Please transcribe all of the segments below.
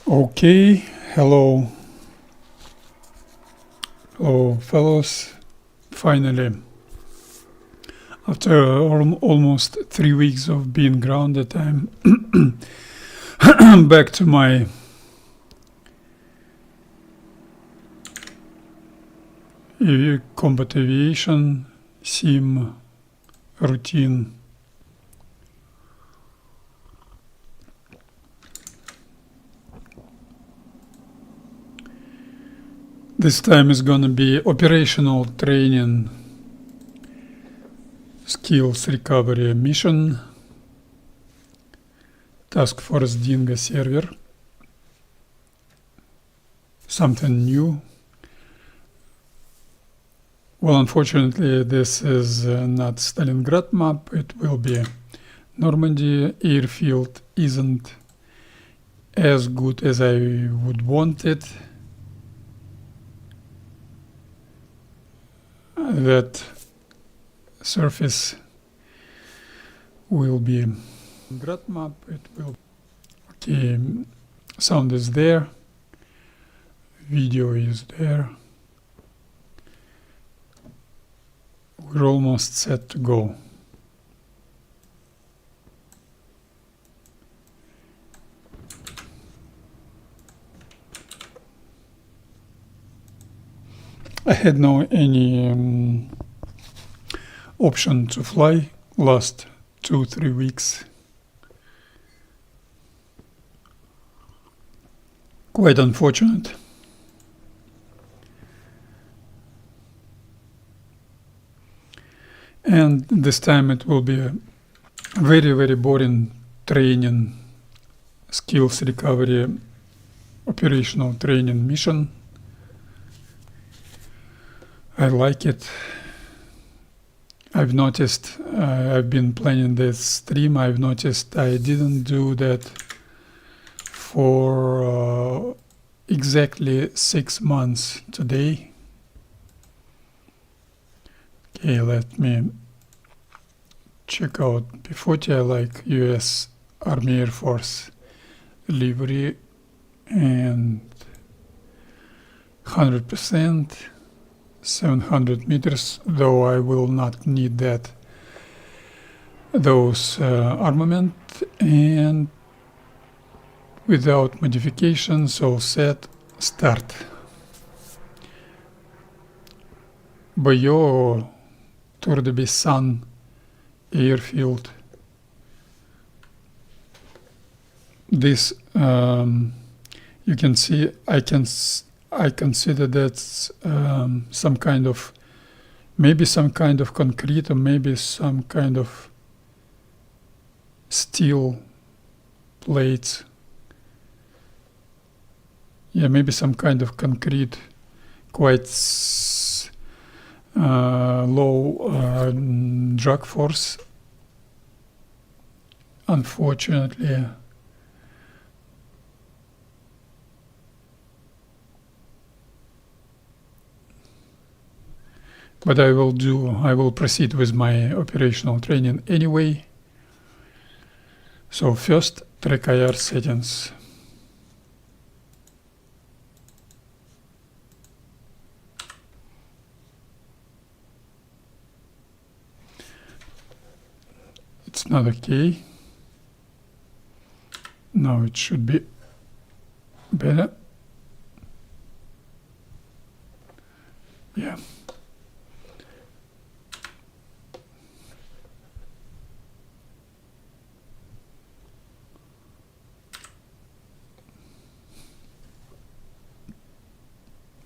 Okay, hello fellows. Finally, after almost 3 weeks of being grounded, I'm back to my combat aviation sim routine. This time is gonna be operational training, skills recovery mission, task force Dingo server, something new. Well, unfortunately, this is not Stalingrad map, it will be Normandy. Airfield isn't as good as I would want it. That surface will be Stalingrad map, it will. Okay, sound is there, video is there. We're almost set to go. I had no any option to fly last 2-3 weeks. Quite unfortunate. And this time it will be a very, very boring training, skills recovery, operational training mission. I like it. I've noticed, I've been planning this stream, I've noticed I didn't do that for exactly 6 months today. Okay, let me check out P-40. I like US Army Air Force livery and 100%, 700 meters, though I will not need those armament, and without modifications, all set, start. Bayeux Tour de Bissan airfield. This you can see I consider that some kind of, maybe some kind of concrete, or maybe some kind of steel plates. Yeah, maybe some kind of concrete, quite low drag force. Unfortunately, but I will proceed with my operational training anyway. So first, track IR settings. It's not okay. Now it should be better. Yeah.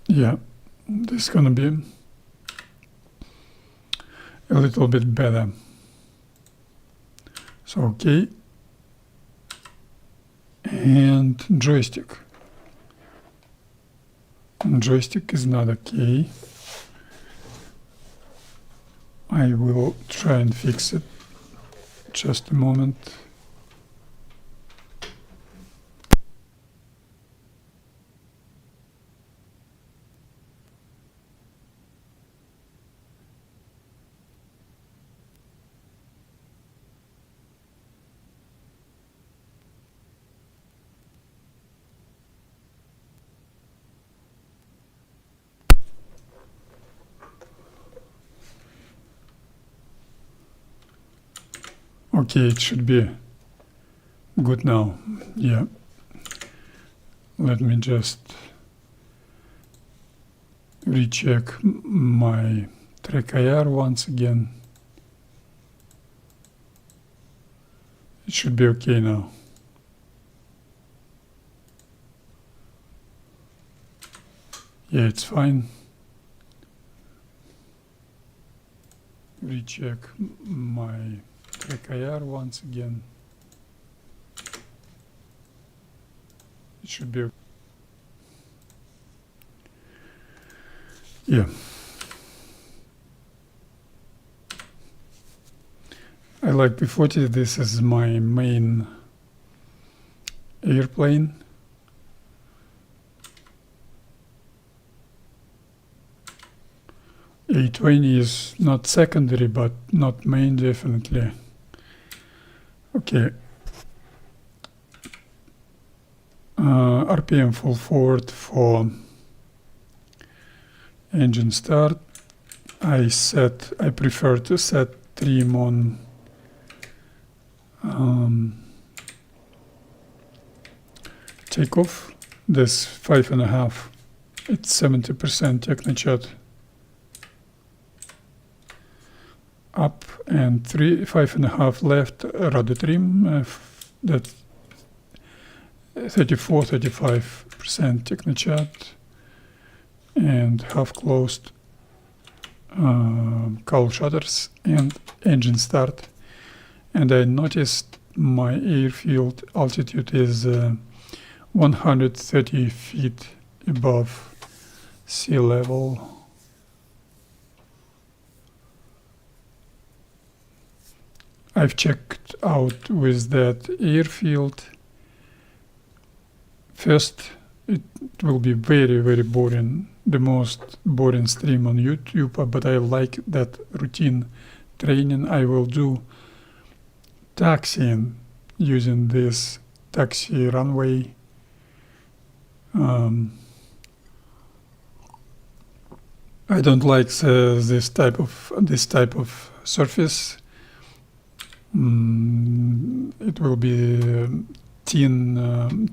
Yeah, this is gonna be a little bit better. So okay, and joystick. Joystick is not okay. I will try and fix it. Just a moment. Okay, it should be good now. Yeah. Let me just recheck my track IR once again. It should be okay now. Yeah, it's fine. Recheck my track IR once again. It should be okay. Yeah. I like P-40. This is my main airplane. A-20 is not secondary, but not main, definitely. Okay. RPM full forward for engine start. I prefer to set trim on takeoff. This 5.5. It's 70% technochat. Up and 5.5 left rudder trim. That's 34-35% technochat. And half closed cowl shutters and engine start. And I noticed my airfield altitude is 130 feet above sea level. I've checked out with that airfield. First, it will be very, very boring, the most boring stream on YouTube, but I like that routine training. I will do taxiing using this taxi runway. I don't like this type of surface. It will be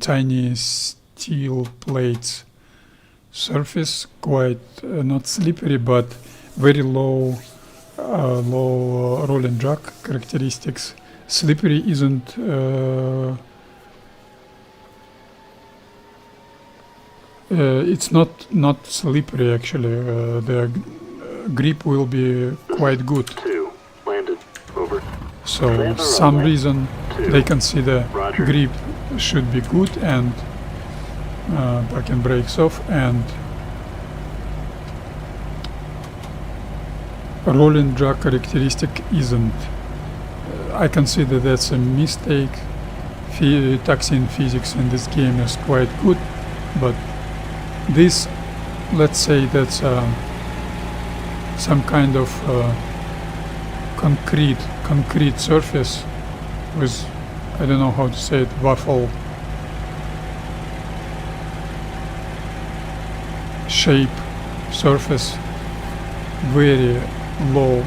tiny steel plates surface, quite not slippery, but very low roll and drag characteristics. Slippery isn't it's not slippery actually. The grip will be quite good. So some reason they consider grip should be good and parking brakes off, and rolling drag characteristic isn't. I consider that's a mistake. Taxiing physics in this game is quite good, but this, let's say that's some kind of concrete surface with, I don't know how to say it, waffle shape surface, very low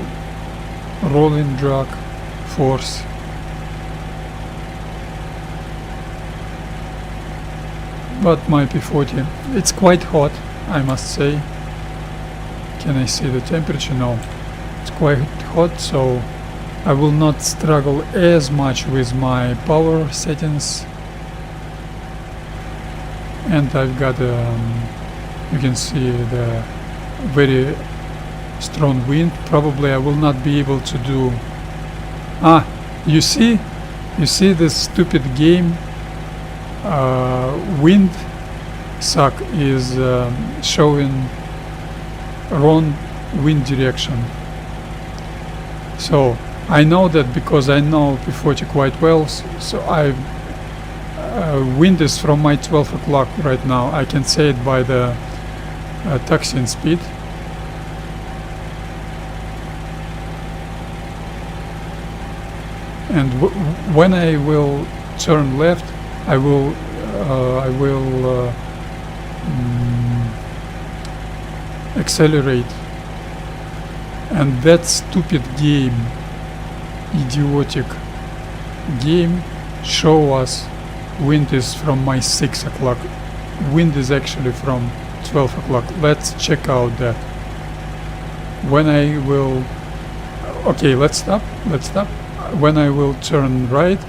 rolling drag force. But my P-40, it's quite hot, I must say. Can I see the temperature? No. It's quite hot, so I will not struggle as much with my power settings. And I've got, you can see the very strong wind. Probably I will not be able to do... you see this stupid game? Wind suck is showing wrong wind direction. So I know that because I know P-40 quite well. So wind is from my 12 o'clock right now. I can say it by the taxiing speed. And when I will turn left, I will accelerate, and that stupid game, idiotic game show us wind is from my 6 o'clock. Wind is actually from 12 o'clock. Let's check out that. When I will... Okay, let's stop. When I will turn right,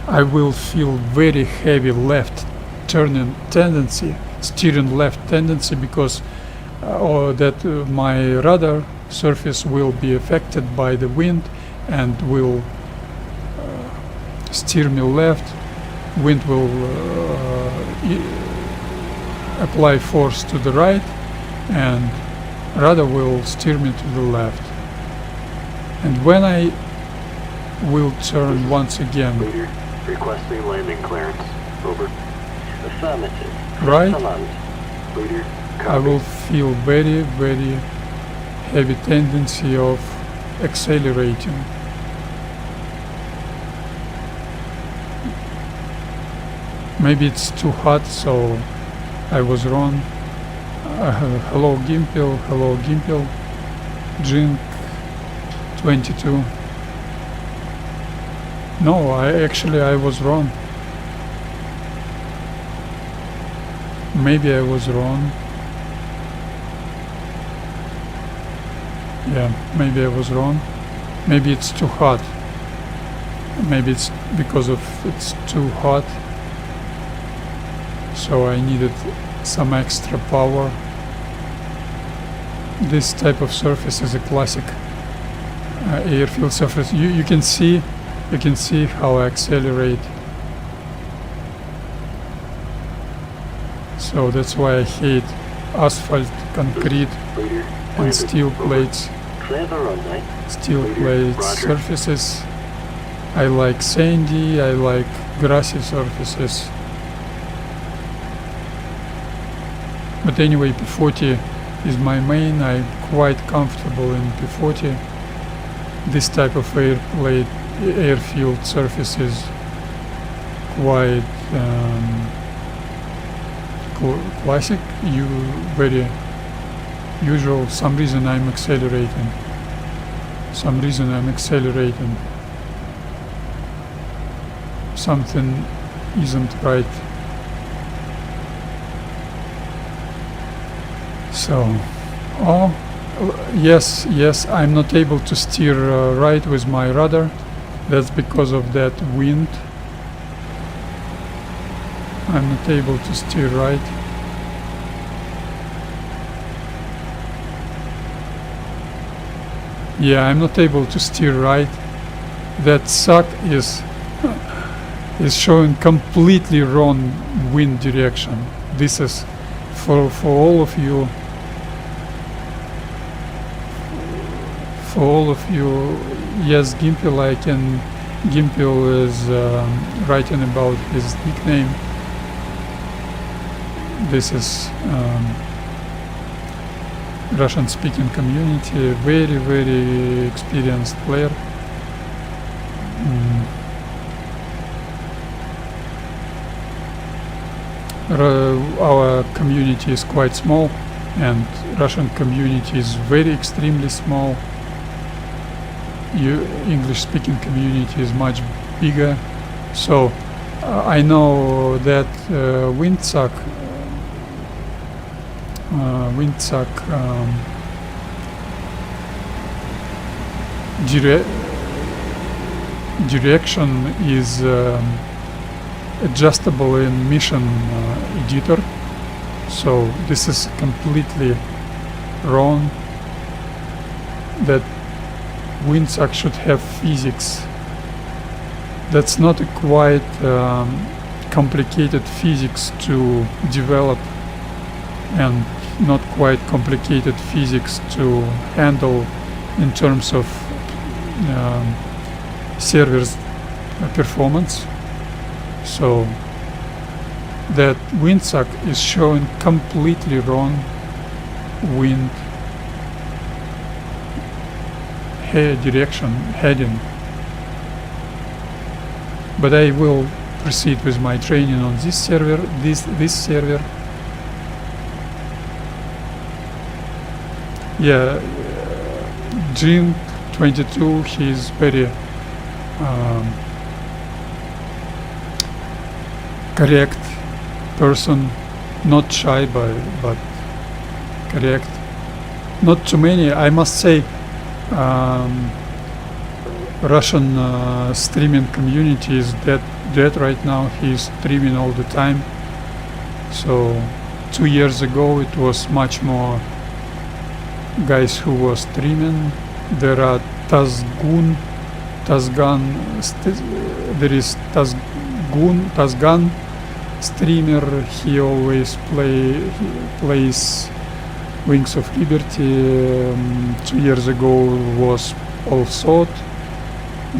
I will feel very heavy left turning tendency, steering left tendency, because my rudder surface will be affected by the wind and will steer me left. Wind will apply force to the right, and rudder will steer me to the left. And when I will turn once again Leader, requesting landing clearance. Over. Affirmative. right, Leader, I will feel very, very heavy tendency of accelerating. Maybe it's too hot, so I was wrong. Hello Gimpel, drink 22. No, I was wrong. Maybe I was wrong. Yeah, maybe I was wrong. Maybe it's too hot. Maybe it's because of it's too hot. So I needed some extra power. This type of surface is a classic airfield surface. You can see how I accelerate. So that's why I hate asphalt, concrete, Leader, and steel plates. clear the runway. Steel Leader, plate roger. surfaces. I like sandy, I like grassy surfaces. But anyway, P-40 is my main. I'm quite comfortable in P-40. This type of airfield surface is quite classic. Very usual. Some reason I'm accelerating. Something isn't right. So, yes, I'm not able to steer right with my rudder. That's because of that wind. I'm not able to steer right. Yeah, I'm not able to steer right. That suck is showing completely wrong wind direction. This is for all of you. Yes, Gimpel, Gimpel is writing about his nickname. This is Russian-speaking community, very, very experienced player. Our community is quite small, and Russian community is very extremely small. English-speaking community is much bigger. So I know that windsuck direction is adjustable in mission editor. So this is completely wrong. That windsuck should have physics. That's not a quite complicated physics to develop, and not quite complicated physics to handle in terms of server's performance. So that windsuck is showing completely wrong wind heading. But I will proceed with my training on this server. This server. Yeah, Jim 22. He is very correct person, not shy but correct. Not too many, I must say. Russian streaming community is dead right now. He's streaming all the time. So 2 years ago it was much more guys who were streaming. There are Tazgan, there is Tazgan streamer. He always plays Wings of Liberty. 2 years ago was also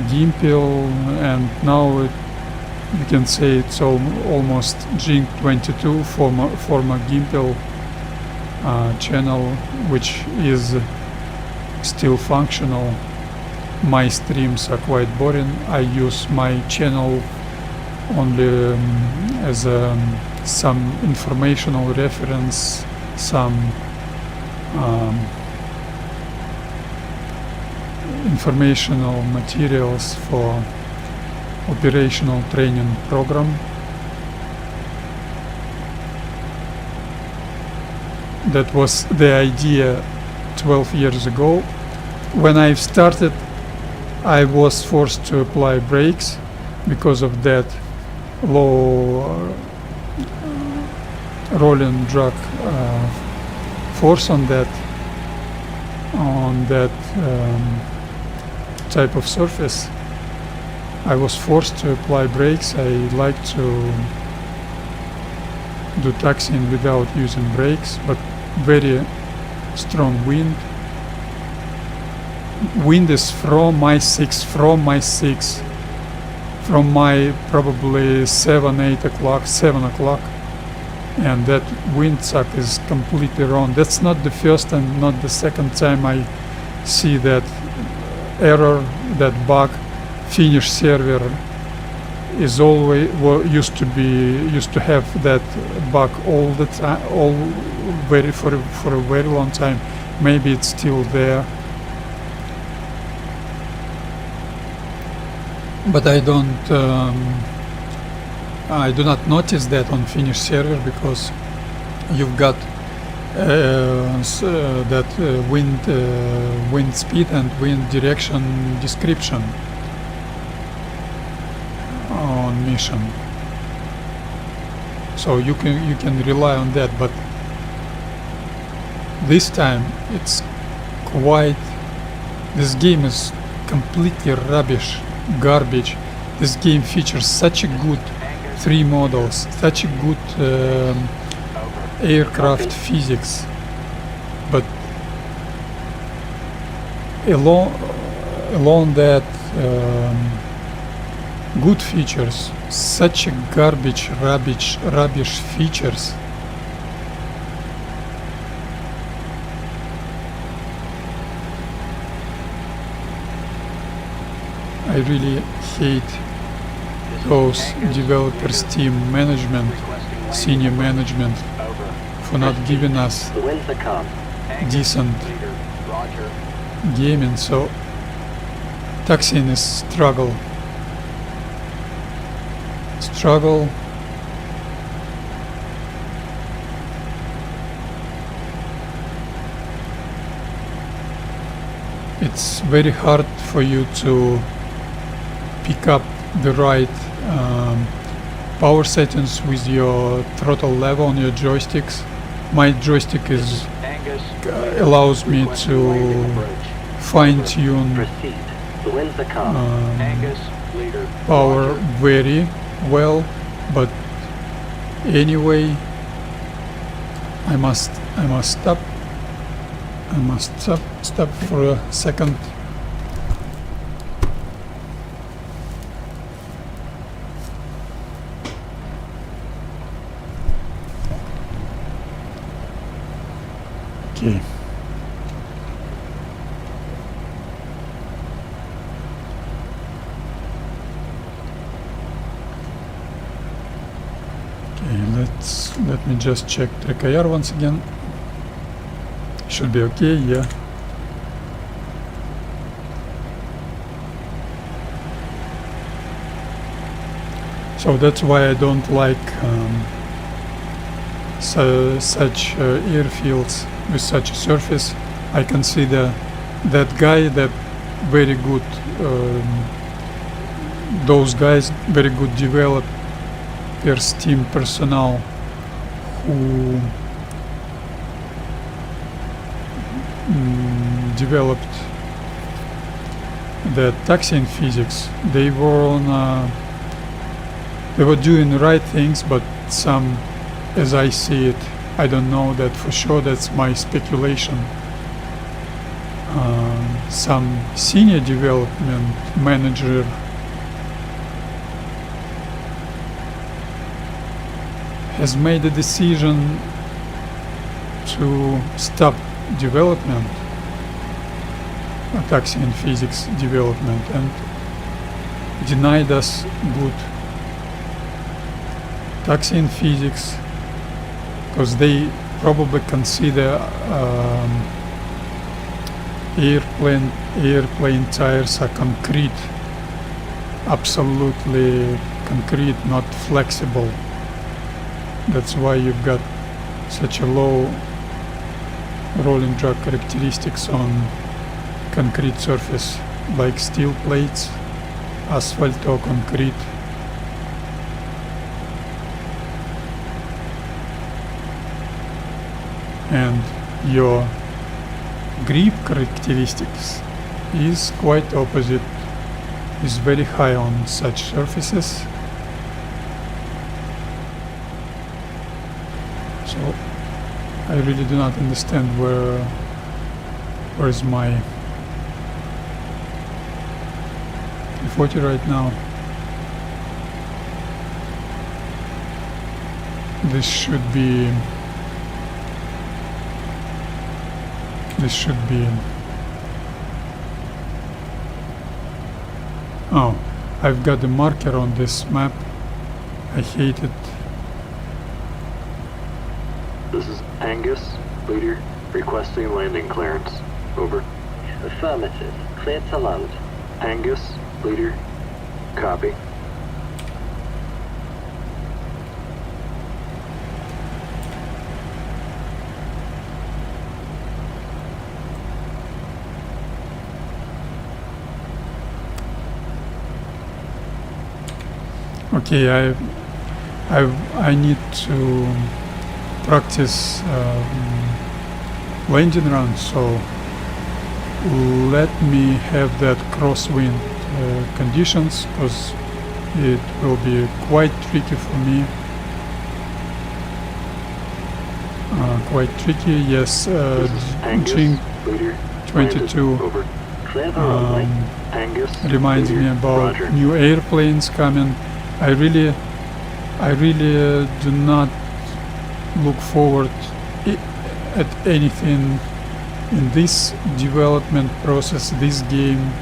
Gimpel, and now you can say it's almost Jink22, former Gimpel channel, which is still functional. My streams are quite boring. I use my channel only as some informational reference, some informational materials for operational training program. That was the idea 12 years ago. When I started, I was forced to apply brakes because of that low rolling drag force on that type of surface. I was forced to apply brakes. I like to do taxiing without using brakes, but very strong wind. Wind is from my probably 7 o'clock, and that wind suck is completely wrong. That's not the first and not the second time I see that error, that bug. Finnish server is always used to have that bug all the time, for a very long time. Maybe it's still there, but I do not notice that on Finnish server, because you've got that wind speed and wind direction description on mission, so you can rely on that. But this time it's quite, this game is completely garbage. This game features such a good 3 models, such a good aircraft physics, but along that good features, such a rubbish features. I really hate those developers, team management, senior management, for not giving us decent gaming. So taxiing is struggle. It's very hard for you to pick up the right power settings with your throttle level on your joysticks. My joystick allows me to fine-tune power very well, but anyway, I must stop. I must stop for a second. Okay. Let me just check track IR once again. Should be okay, yeah. So that's why I don't like such airfields with such a surface. I consider that guy that very good, those guys very good developers, team personnel who developed the taxiing physics. They were they were doing the right things, but some, as I see it, I don't know that for sure, that's my speculation. Some senior development manager has made a decision to stop development, taxiing physics development, and denied us good taxiing physics, because they probably consider airplane tires are concrete, absolutely concrete, not flexible. That's why you've got such a low rolling drag characteristics on concrete surface like steel plates, asphalt or concrete. And your grip characteristics is quite opposite, is very high on such surfaces. So I really do not understand where is my P-40 right now. This should be oh, I've got the marker on this map. I hate it. This is Angus, leader, requesting landing clearance. Over. Affirmative. Clear to land. Angus, leader. Copy. Okay, I need to practice landing run, so let me have that crosswind conditions, because it will be quite tricky for me. Quite tricky, yes. Jing 22 reminds me about new airplanes coming. I really do not look forward at anything in this development process, this game.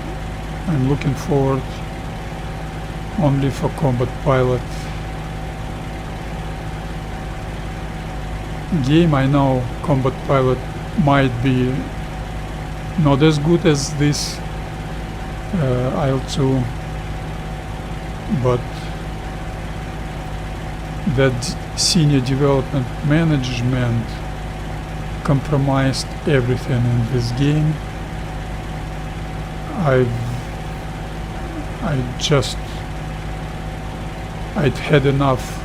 I'm looking forward only for combat pilot game. I know combat pilot might be not as good as this Il2, but that senior development management compromised everything in this game. I'd had enough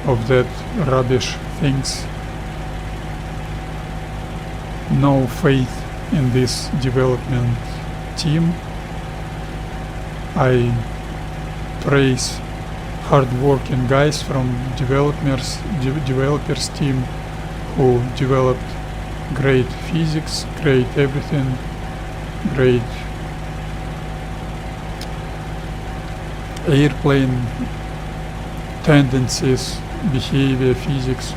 of that rubbish things. No faith in this development team. I praise hard-working guys from developers team who developed great physics, great everything, great airplane tendencies, behavior, physics.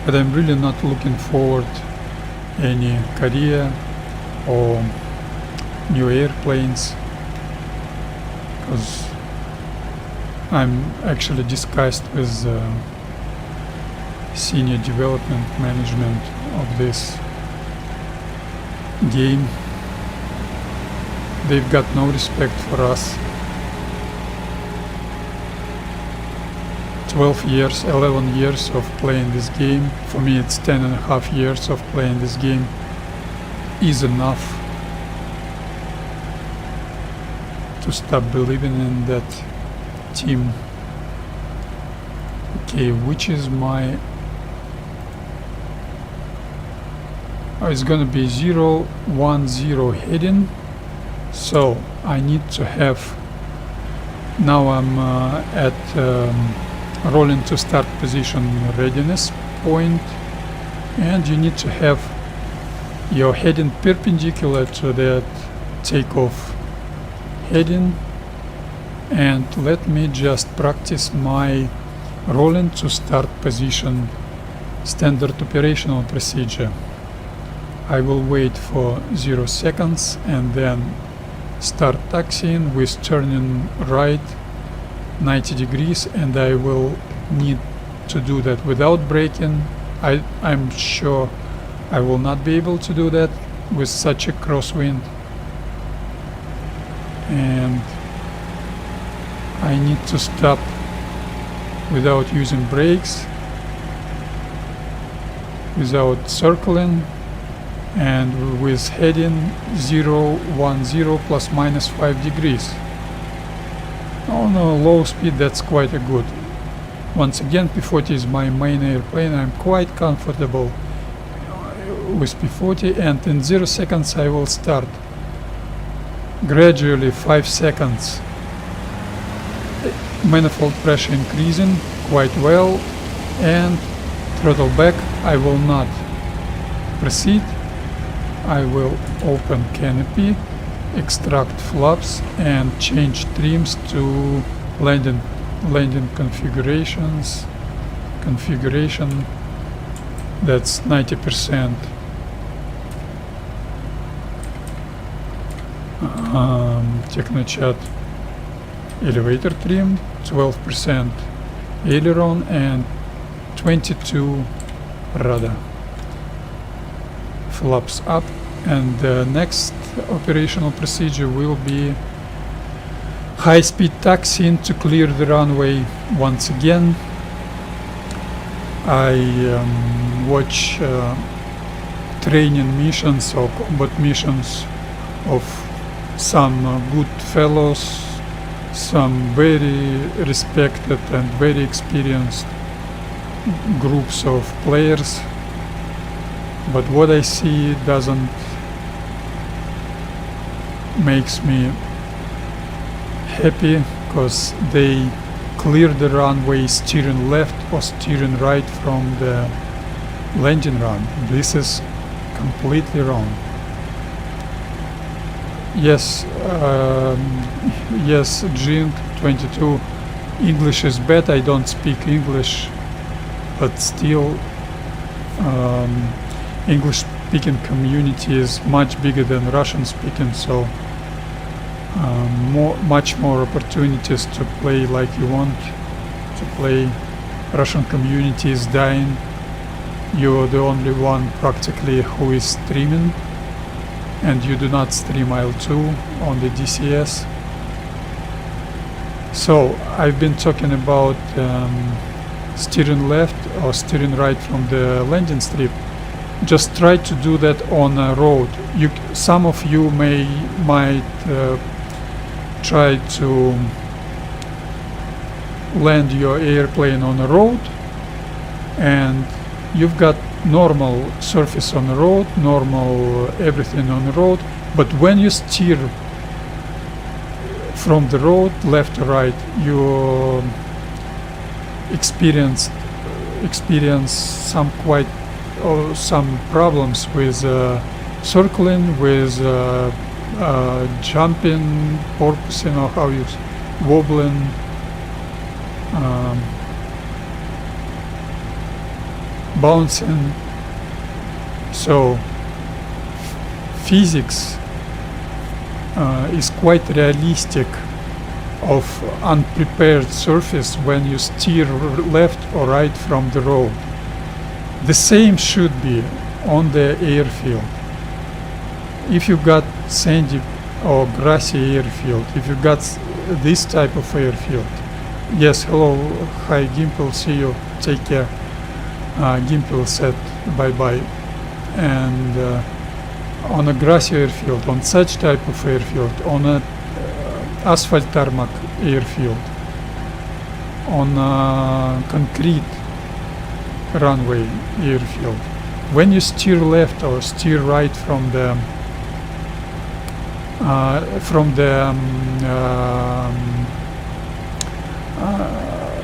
But I'm really not looking forward any career or new airplanes, because I'm actually discussed with senior development management of this game. They've got no respect for us. 12 years, 11 years of playing this game. For me it's 10.5 years of playing this game is enough to stop believing in that team. Okay, which is my... Oh, it's gonna be 0-1-0 heading. So I need to have... Now I'm at rolling to start position readiness point, and you need to have your heading perpendicular to that takeoff heading. And let me just practice my rolling to start position standard operational procedure. I will wait for 0 seconds and then start taxiing with turning right 90 degrees, and I will need to do that without braking. I'm sure I will not be able to do that with such a crosswind, and I need to stop without using brakes, without circling, and with heading 0-1-0 plus minus 5 degrees. On a low speed that's quite a good. Once again, P-40 is my main airplane. I'm quite comfortable with P-40, and in 0 seconds I will start. Gradually 5 seconds. Manifold pressure increasing quite well, and throttle back. I will not proceed. I will open canopy, extract flaps, and change trims to landing configuration. That's 90%. Technochat elevator trim, 12% aileron, and 22 rudder. Flaps up, and the next operational procedure will be high-speed taxiing to clear the runway once again. I watch training missions or combat missions of some good fellows, some very respected and very experienced groups of players, but what I see doesn't makes me happy, because they clear the runway steering left or steering right from the landing run. This is completely wrong. Yes, yes, Jing 22, English is bad. I don't speak English, but still English speaking community is much bigger than Russian speaking, so much more opportunities to play like you want to play. Russian community is dying. You're the only one practically who is streaming, and you do not stream Il2 on the DCS. So I've been talking about steering left or steering right from the landing strip. Just try to do that on a road. Some of you might try to land your airplane on a road, and you've got normal surface on the road, normal everything on the road, but when you steer from the road left to right, you experience some problems with circling, with jumping, porpoising, or how you wobbling. Bouncing. So physics is quite realistic of unprepared surface when you steer left or right from the road. The same should be on the airfield. If you got sandy or grassy airfield, if you got this type of airfield, yes, hello, hi Gimple, see you, take care. Gimple said bye-bye. And on a grassy airfield, on such type of airfield, on a asphalt tarmac airfield, on a concrete runway airfield, when you steer left or steer right from the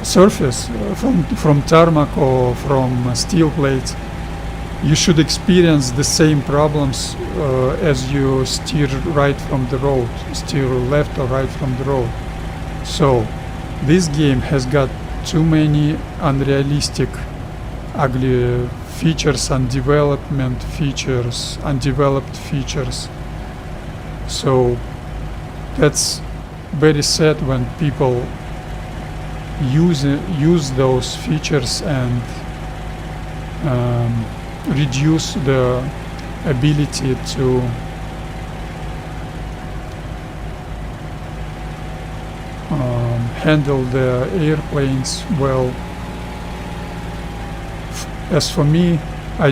surface, from tarmac or from steel plates, you should experience the same problems as you steer right from the road, steer left or right from the road. So this game has got too many unrealistic, ugly features, undeveloped features. So that's very sad when people use those features and reduce the ability to handle the airplanes well. As for me, I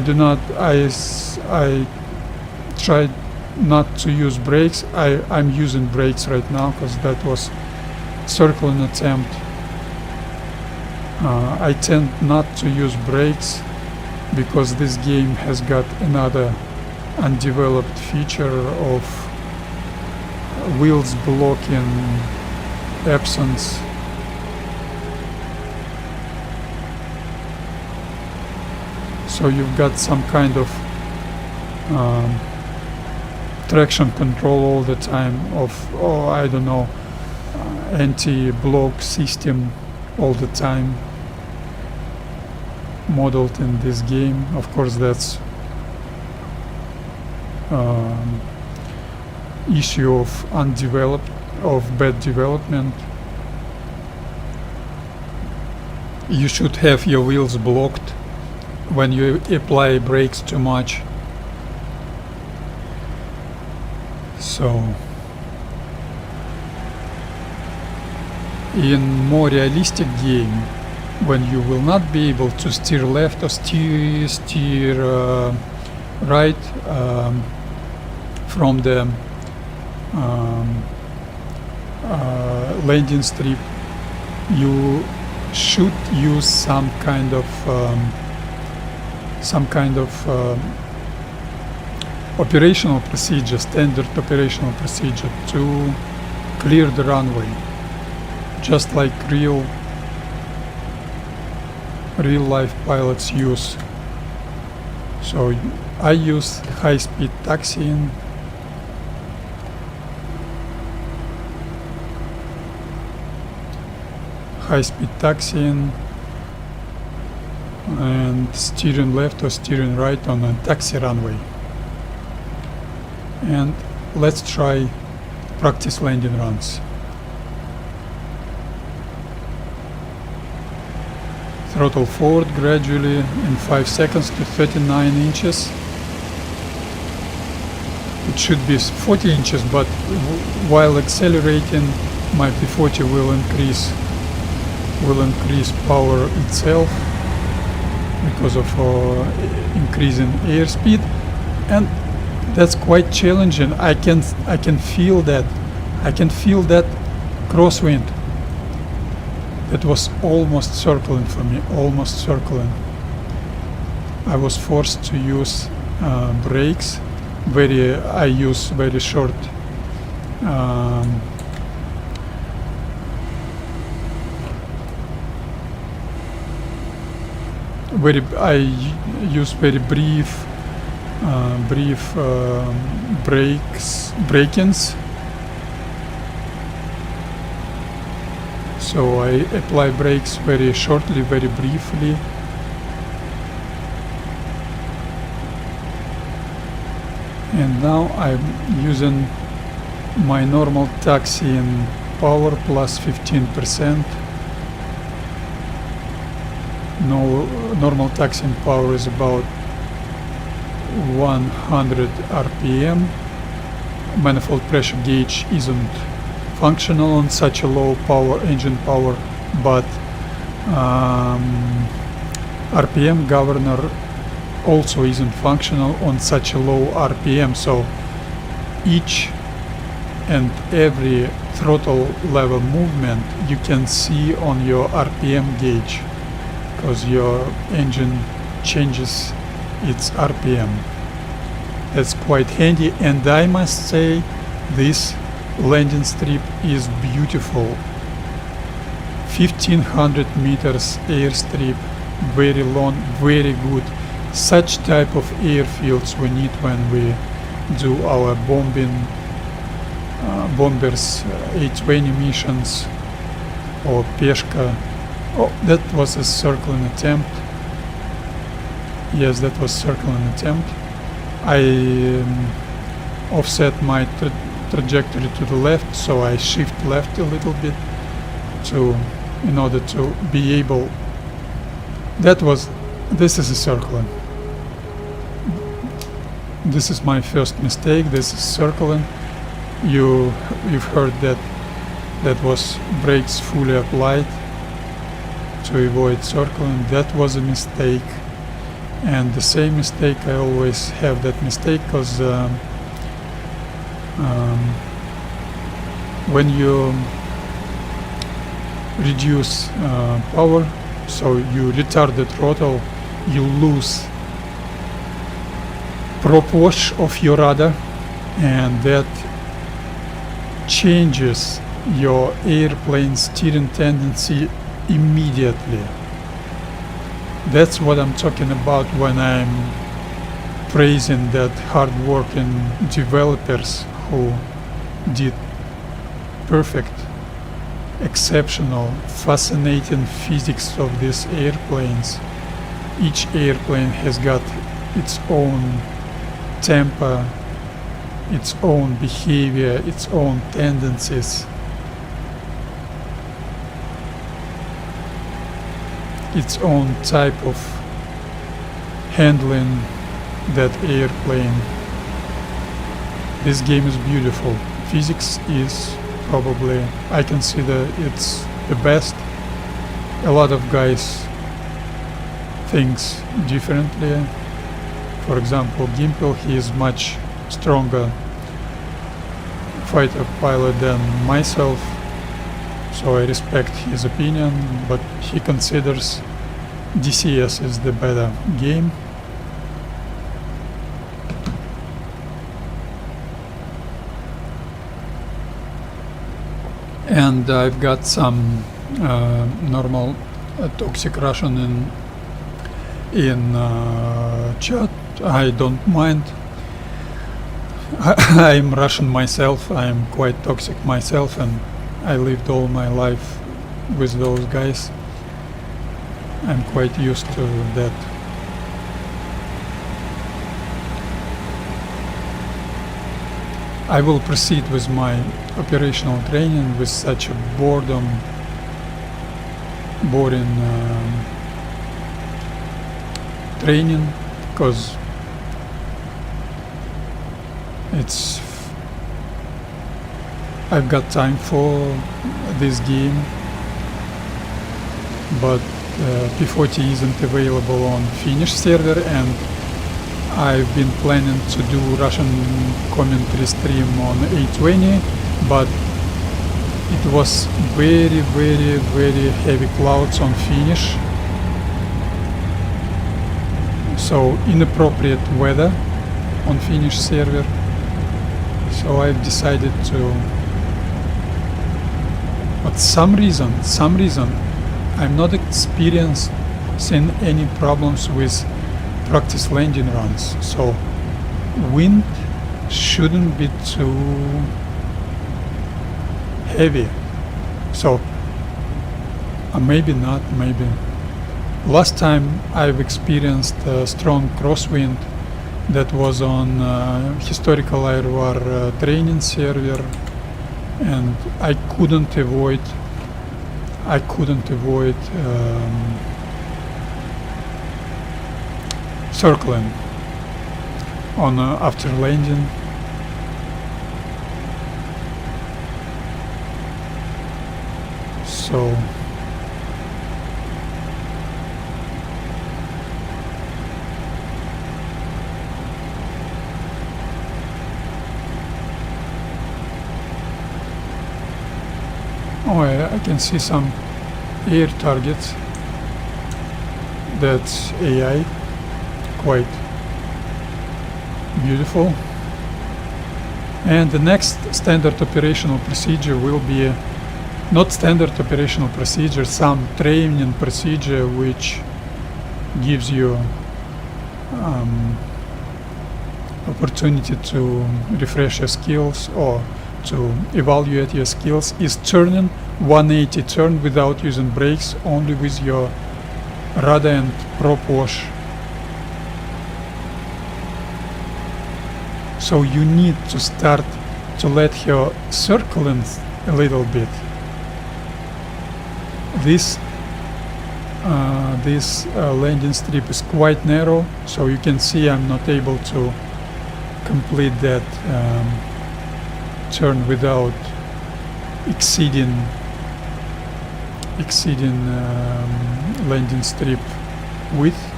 tried not to use brakes. I'm using brakes right now because that was circling attempt. I tend not to use brakes because this game has got another undeveloped feature of wheels blocking absence. So you've got some kind of traction control all the time of, I don't know, anti-block system all the time modeled in this game. Of course, that's issue of bad development. You should have your wheels blocked when you apply brakes too much. So in more realistic game, when you will not be able to steer left or steer right from the landing strip, you should use some kind of operational procedure, standard operational procedure to clear the runway, just like real life pilots use. So I use high-speed taxiing. And steering left or steering right on a taxi runway. And let's try practice landing runs. Throttle forward gradually in 5 seconds to 39 inches. It should be 40 inches, but while accelerating, my P-40 will increase power itself because of increasing airspeed, and that's quite challenging. I can feel that. I can feel that crosswind. That was almost circling for me, almost circling. I was forced to use brakes. I use very short I use very brief break-ins. So I apply brakes very shortly, very briefly. And now I'm using my normal taxiing power plus 15%. Normal taxiing power is about 100 RPM. Manifold pressure gauge isn't functional on such a low power engine power, but RPM governor also isn't functional on such a low RPM, so each and every throttle level movement you can see on your RPM gauge, because your engine changes its RPM. That's quite handy, and I must say this landing strip is beautiful. 1500 meters airstrip, very long, very good. Such type of airfields we need when we do our bombers A-20 missions or Peshka. Oh, that was a circling attempt. Yes, that was circling attempt. I offset my trajectory to the left, so I shift left a little bit in order to be able. This is a circling. This is my first mistake. This is circling. You've heard that was brakes fully applied to avoid circling. That was a mistake, and the same mistake, I always have that mistake, because when you reduce power, so you retard the throttle, you lose prop wash of your rudder, and that changes your airplane steering tendency immediately. That's what I'm talking about when I'm praising that hard-working developers who did perfect, exceptional, fascinating physics of these airplanes. Each airplane has got its own temper, its own behavior, its own tendencies, its own type of handling that airplane. This game is beautiful. Physics is probably, I consider it's the best. A lot of guys thinks differently. For example, Gimpel, he is much stronger fighter pilot than myself, so I respect his opinion, but he considers DCS is the better game. And I've got some normal toxic Russian in chat. I don't mind. I'm Russian myself. I'm quite toxic myself, and I lived all my life with those guys. I'm quite used to that. I will proceed with my operational training with such a boring training, because I've got time for this game, but P-40 isn't available on Finnish server, and I've been planning to do Russian commentary stream on A-20, but it was very, very, very heavy clouds on Finnish, so inappropriate weather on Finnish server. So I've decided to, but some reason I'm not experiencing any problems with practice landing runs, so wind shouldn't be too heavy. So maybe not, maybe. Last time I've experienced a strong crosswind that was on historical Air War training server, and I couldn't avoid circling. on after landing. So I can see some air targets. That's AI, quite beautiful. And the next standard operational procedure will be not standard operational procedure, some training procedure which gives you opportunity to refresh your skills or to evaluate your skills, is turning 180 turn without using brakes, only with your rudder and prop wash. So you need to start to let her circle in a little bit. This landing strip is quite narrow, so you can see I'm not able to complete that turn without exceeding landing strip width,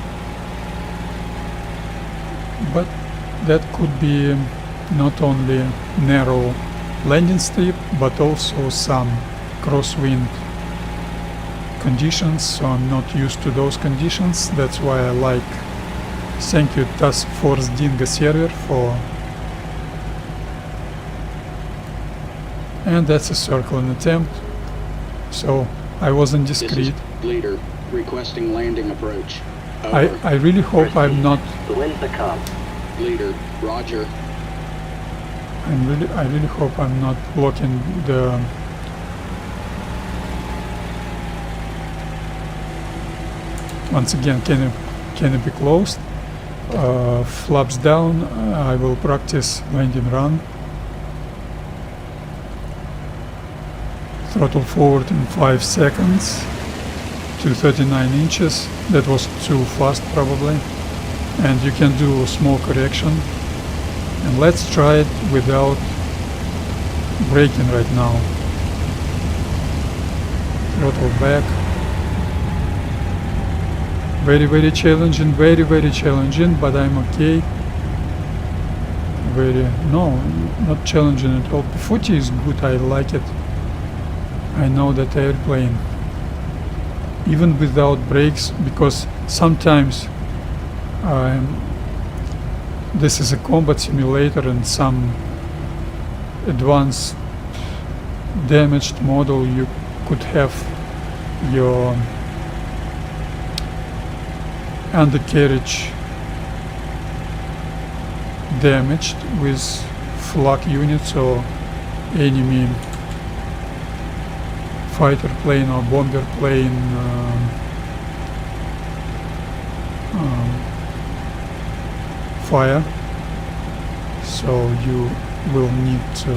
but that could be not only narrow landing strip but also some crosswind conditions, so I'm not used to those conditions. That's why I like, thank you Task Force Dingo server for, and that's a circling attempt, so I wasn't discreet. Leader requesting landing approach. I really hope I'm not. The winds are calm. Leader, roger. I really hope I'm not blocking the. Once again, can it be closed? Flaps down. I will practice landing run. Throttle forward in 5 seconds to 39 inches. That was too fast probably. And you can do a small correction. And let's try it without braking right now. Throttle back. Very challenging, very challenging, but I'm okay. No, not challenging at all. P-40 is good, I like it. I know that airplane, even without brakes, because sometimes this is a combat simulator and some advanced damaged model, you could have your undercarriage damaged with flak units or enemy fighter plane or bomber plane fire, so you will need to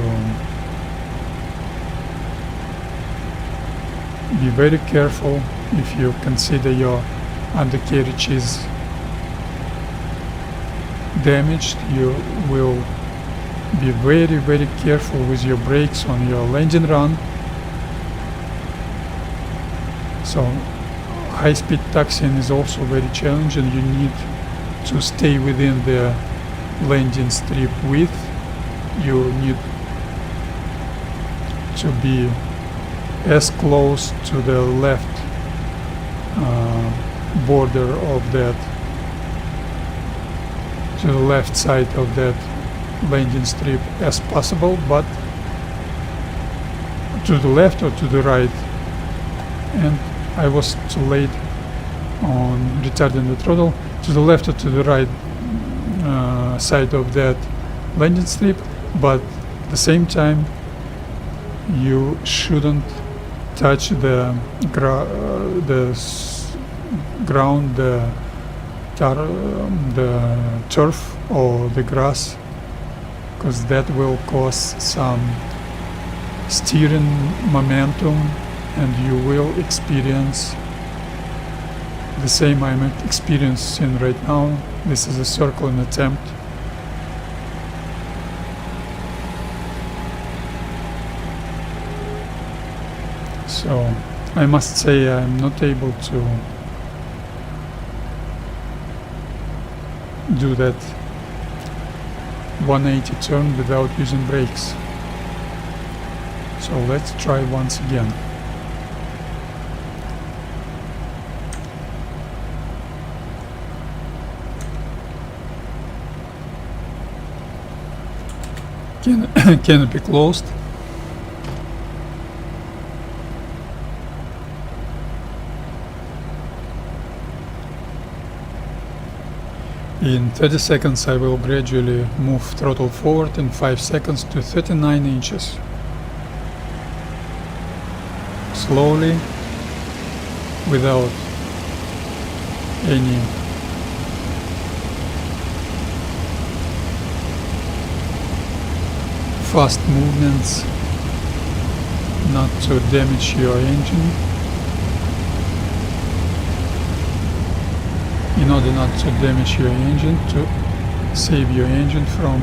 be very careful. If you consider your undercarriage is damaged, you will be very careful with your brakes on your landing run. So high-speed taxiing is also very challenging. You need to stay within the landing strip width. You need to be as close to the left border of that, to the left side of that landing strip as possible, but to the left or to the right. And I was too late on retarding the throttle. To the left or to the right side of that landing strip, but at the same time you shouldn't touch the ground, the turf or the grass, because that will cause some steering momentum and you will experience the same I'm experiencing right now. This is a circling attempt So I must say I'm not able to do that 180 turn without using brakes. So let's try once again. Canopy closed. In 30 seconds I will gradually move throttle forward, in 5 seconds to 39 inches. Slowly, without any fast movements, not to damage your engine. In order not to damage your engine, to save your engine from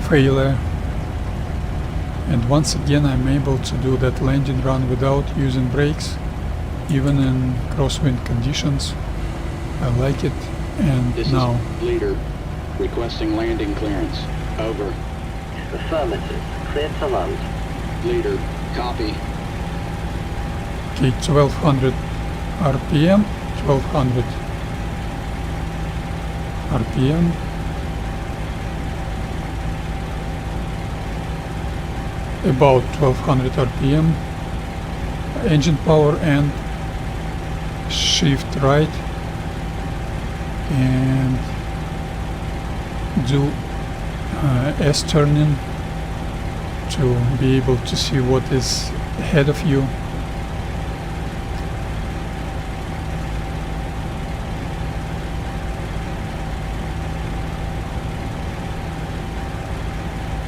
failure. And once again I'm able to do that landing run without using brakes, even in crosswind conditions. I like it. And This now is leader requesting landing clearance. Over. Affirmative. Clear to land. Leader, copy. okay, 1200 RPM, 1200 RPM. About 1200 RPM. Engine power and shift right and do S turning to be able to see what is ahead of you.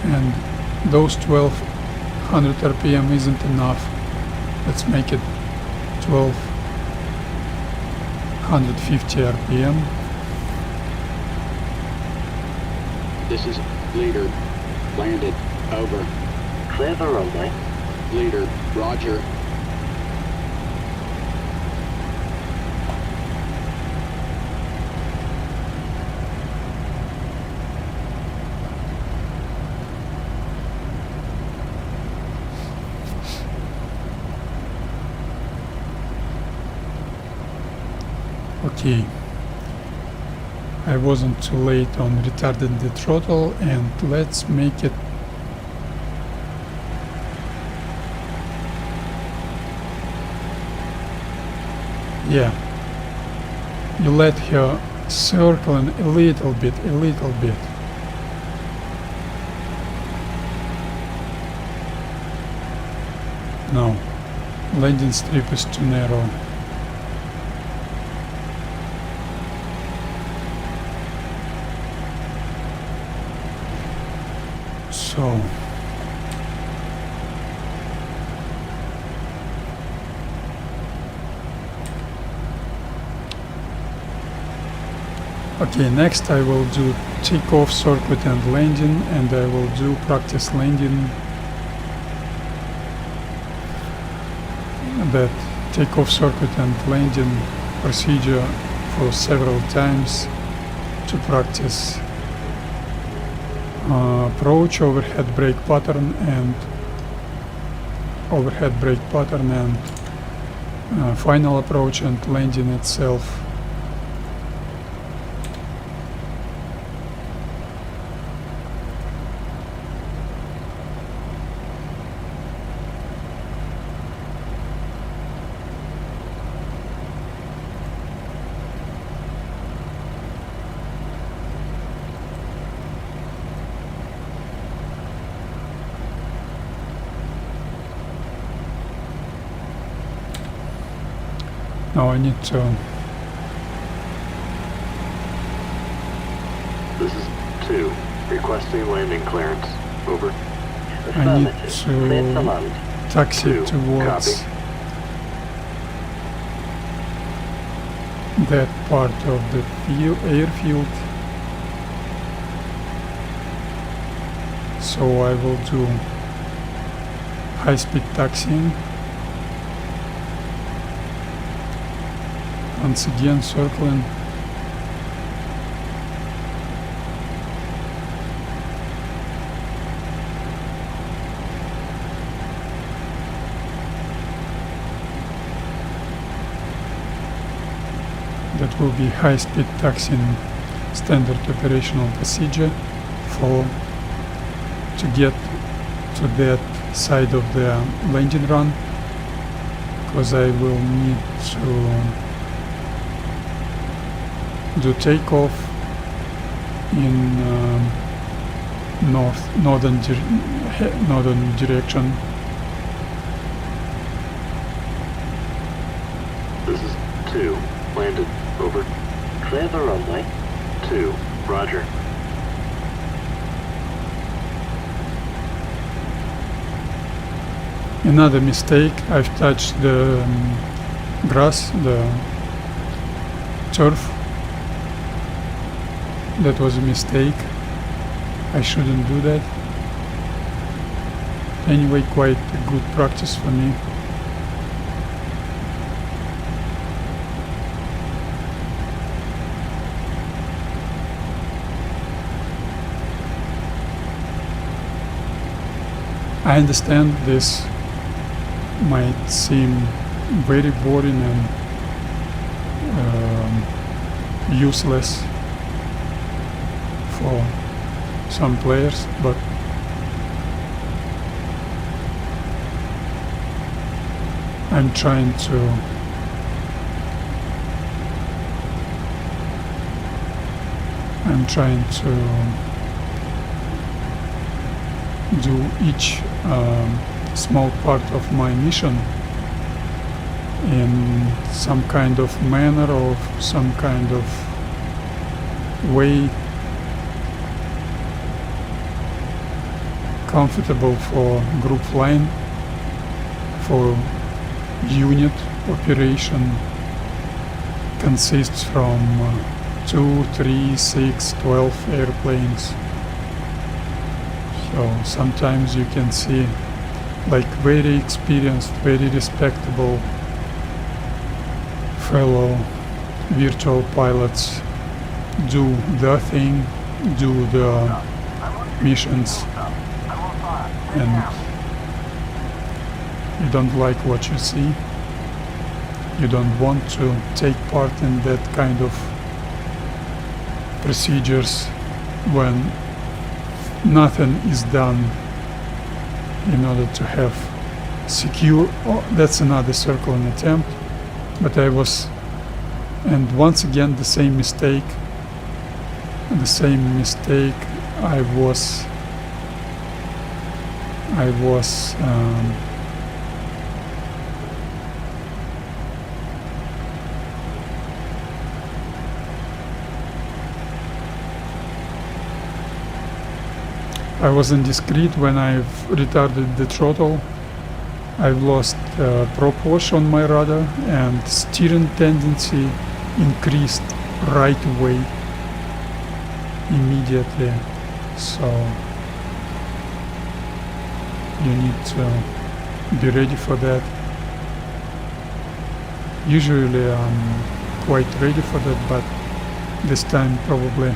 And those 1200 RPM isn't enough. Let's make it 1250 RPM. This is leader. Landed. Over. Clear the runway. Leader, roger. Okay. I wasn't too late on retarding the throttle, and let's make it yeah. You let her circle in a little bit. No, landing strip is too narrow. So okay, next I will do takeoff, circuit and landing, and I will do practice landing. That takeoff, circuit and landing procedure for several times to practice approach, overhead brake pattern and final approach and landing itself. Now I need to This is 2. Requesting landing clearance. Over. I need Affirmative. Clear to to land. taxi 2. towards Copy. that part of the airfield. So I will do high-speed taxiing. Once again circling. That will be high-speed taxiing standard operational procedure to get to that side of the landing run, because I will need to do takeoff in northern direction. This is 2. Landed. Over. Clear the runway. 2. Roger. Another mistake, I've touched the grass, the turf. That was a mistake. I shouldn't do that. Anyway, quite a good practice for me. I understand this might seem very boring and useless for some players, but I'm trying to do each small part of my mission in some kind of manner or some kind of way comfortable for group flying, for unit operation consists from 2, 3, 6, 12 airplanes. So sometimes you can see like very experienced, very respectable fellow virtual pilots do their thing, do the missions, and you don't like what you see. You don't want to take part in that kind of procedures when nothing is done in order to have secure. Oh, that's another circling attempt, but and once again the same mistake I was indiscreet when I've retarded the throttle. I've lost prop wash on my rudder and steering tendency increased right away immediately. So you need to be ready for that. Usually I'm quite ready for that, but this time probably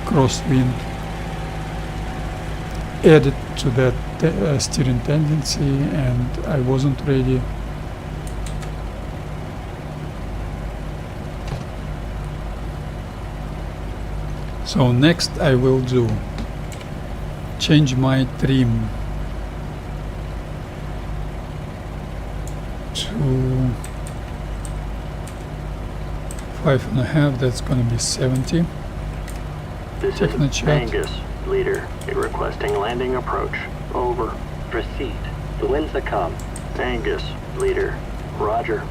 crosswind added to that steering tendency and I wasn't ready. So next I will change my trim to 5.5, that's gonna be 70. This is Angus, leader, requesting landing approach. Over. Proceed. The winds that come. Angus, leader, roger.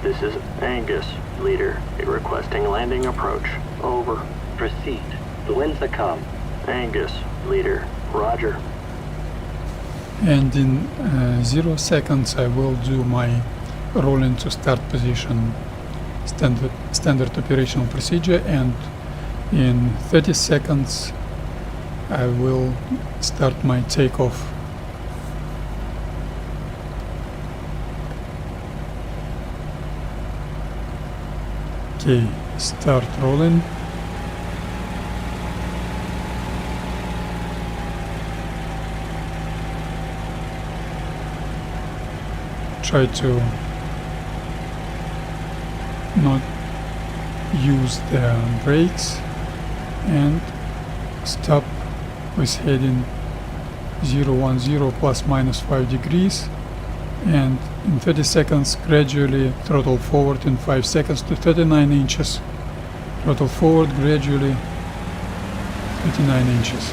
This is Angus, leader, requesting landing approach. Over. Proceed. The winds that come. Angus, leader, roger. And in 0 seconds I will do my rolling to start position standard operational procedure, and in 30 seconds I will start my takeoff. Okay, start rolling. Try to not use the brakes and stop with heading 010 plus minus 5 degrees, and in 30 seconds gradually throttle forward in 5 seconds to 39 inches. Throttle forward gradually 39 inches.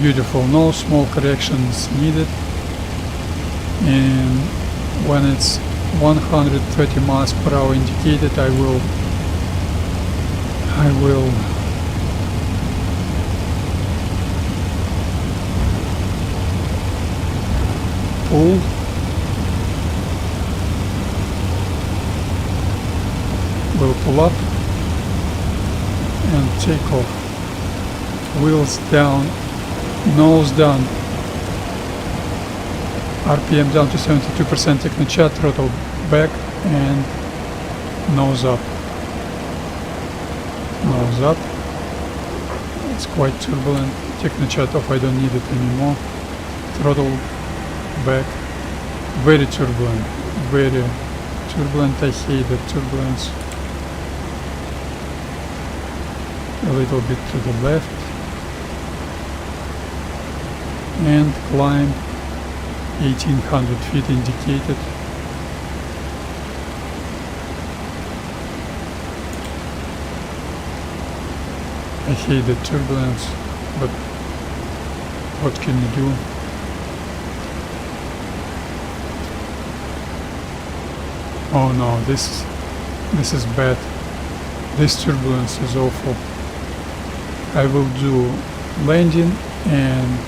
Beautiful, no small corrections needed. And when it's 130 miles per hour indicated, I will pull, will pull up and take off. Wheels down, nose down, RPM down to 72%, technochat, throttle back and nose up. Nose up. It's quite turbulent. Technochat off, I don't need it anymore. Throttle back. Very turbulent. Very turbulent. I hate the turbulence. A little bit to the left. And climb 1800 feet indicated. I hate the turbulence, but what can you do? Oh no, this is bad. This turbulence is awful. I will do landing and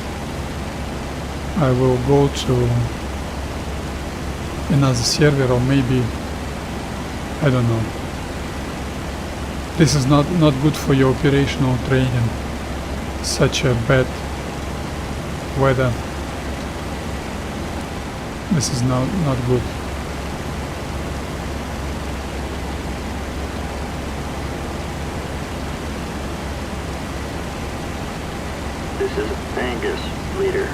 I will go to another server, or maybe, I don't know. This is not good for your operational training. Such a bad weather. This is not good. This is Angus, leader.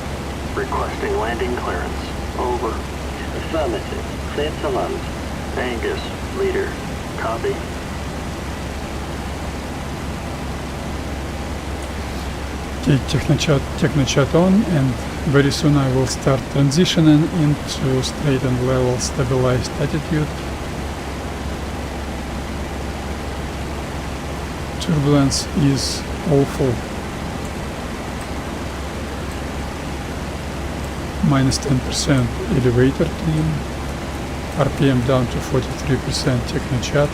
Requesting landing clearance. Over. Affirmative. Clear to land. Angus, leader. Copy. Okay, technochat on, and very soon I will start transitioning into straight and level stabilized attitude. Turbulence is awful. Minus 10% elevator trim, RPM down to 43%, technochat.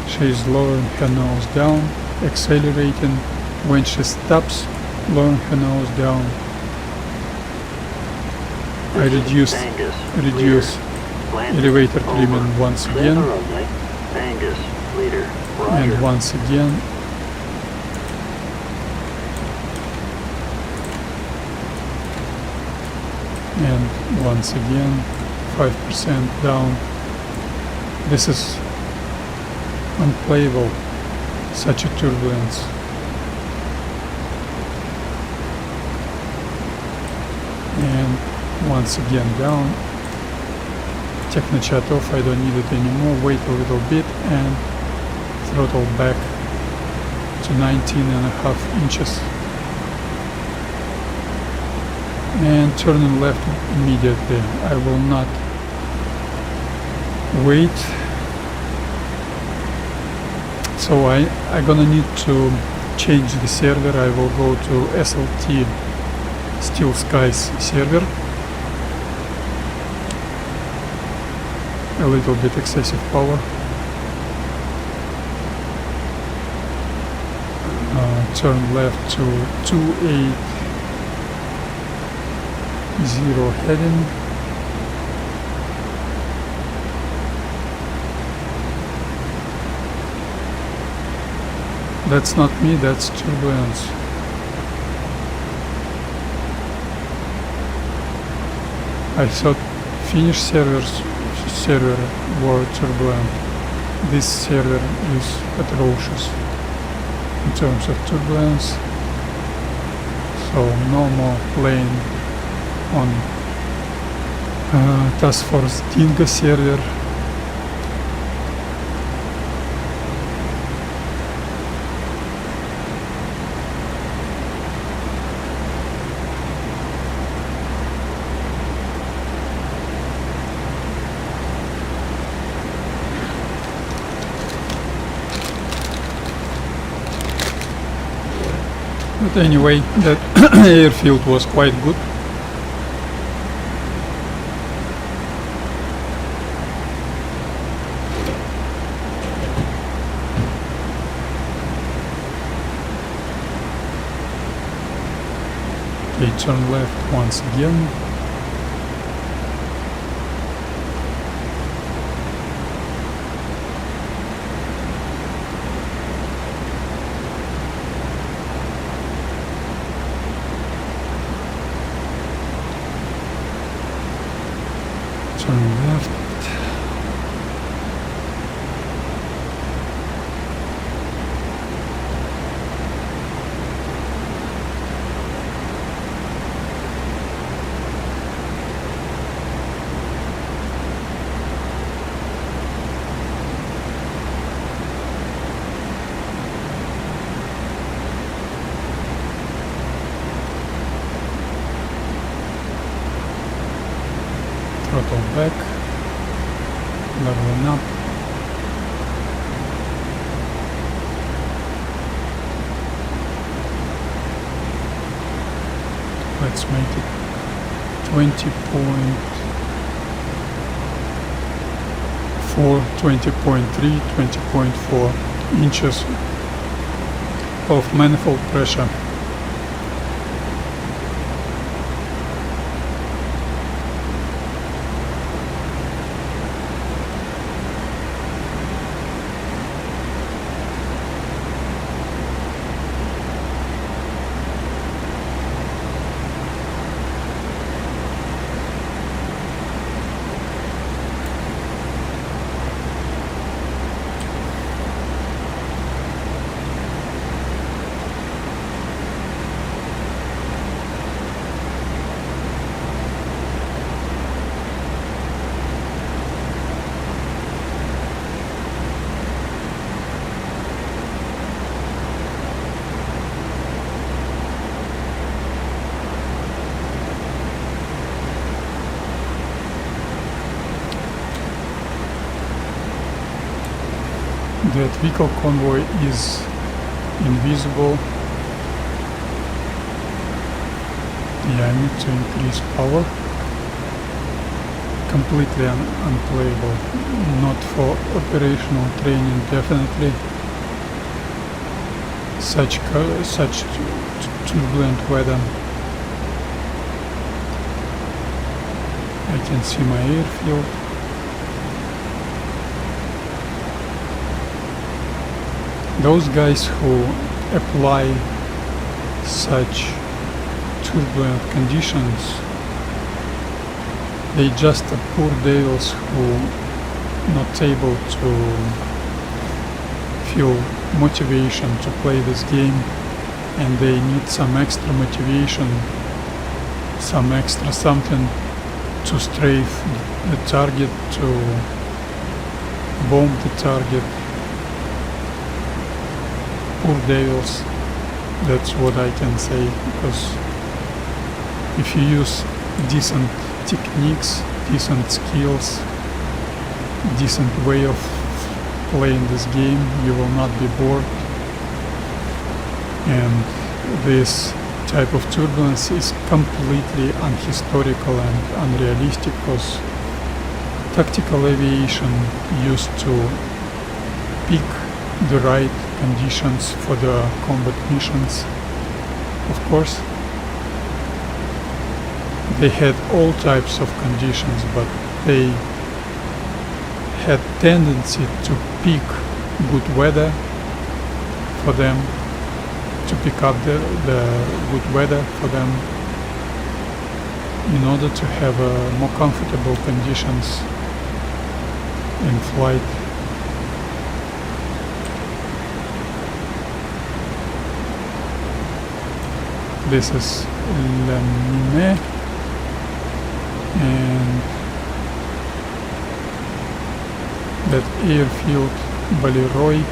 She is lowering her nose down, accelerating. When she stops, lowering her nose down. I reduce elevator trimming once again, Angus, leader. and once again. And once again, 5% down. This is unplayable, such a turbulence. And once again down. Technochat off, I don't need it anymore. Wait a little bit and throttle back to 19.5 inches. And turning left immediately. I will not wait. So I'm gonna need to change the server. I will go to SLT Steel Skies server. A little bit excessive power. Turn left to 280 heading. That's not me, that's turbulence. I thought Finnish server were turbulent. This server is atrocious in terms of turbulence. So no more playing on Task Force Dingo server. But anyway, that airfield was quite good. Okay, turn left once again. Turn left. Throttle back, leveling up. Let's make it 20.4, 20.3, 20.4 inches of manifold pressure. That vehicle convoy is invisible. Yeah, I need to increase power. Completely unplayable. Not for operational training, definitely. Such turbulent weather. I can see my airfield. Those guys who apply such turbulent conditions, they just are poor devils who not able to feel motivation to play this game, and they need some extra motivation, some extra something to strafe the target, to bomb the target. Poor devils, that's what I can say, because if you use decent techniques, decent skills, decent way of playing this game, you will not be bored. And this type of turbulence is completely unhistorical and unrealistic, because tactical aviation used to pick the right conditions for the combat missions. Of course, they had all types of conditions, but they had tendency to pick good weather for them, to pick up the good weather for them, in order to have more comfortable conditions in flight. This is Le Mine, and that airfield Balleroy,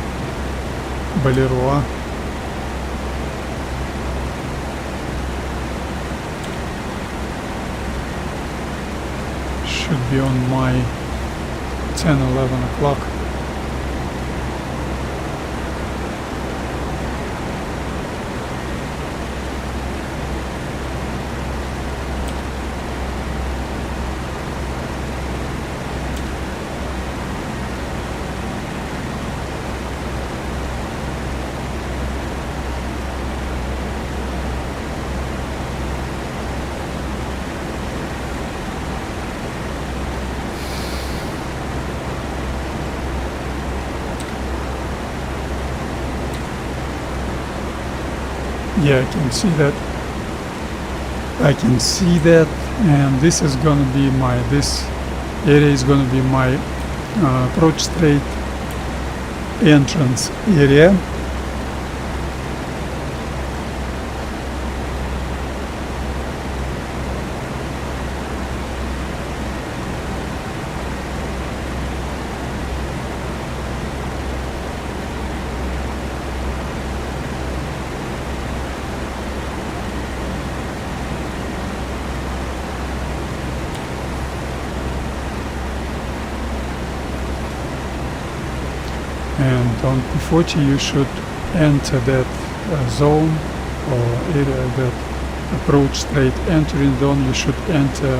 should be on my 10-11 o'clock. Yeah, I can see that, and this is gonna be this area is gonna be my approach straight entrance area. And on P-40 you should enter that zone or area, that approach straight entering zone. You should enter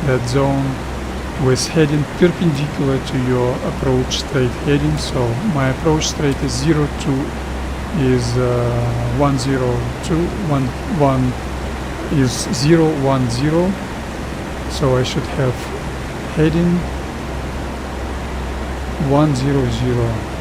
that zone with heading perpendicular to your approach straight heading. So my approach straight is 02 is 102, 11 is 010. So I should have heading 100.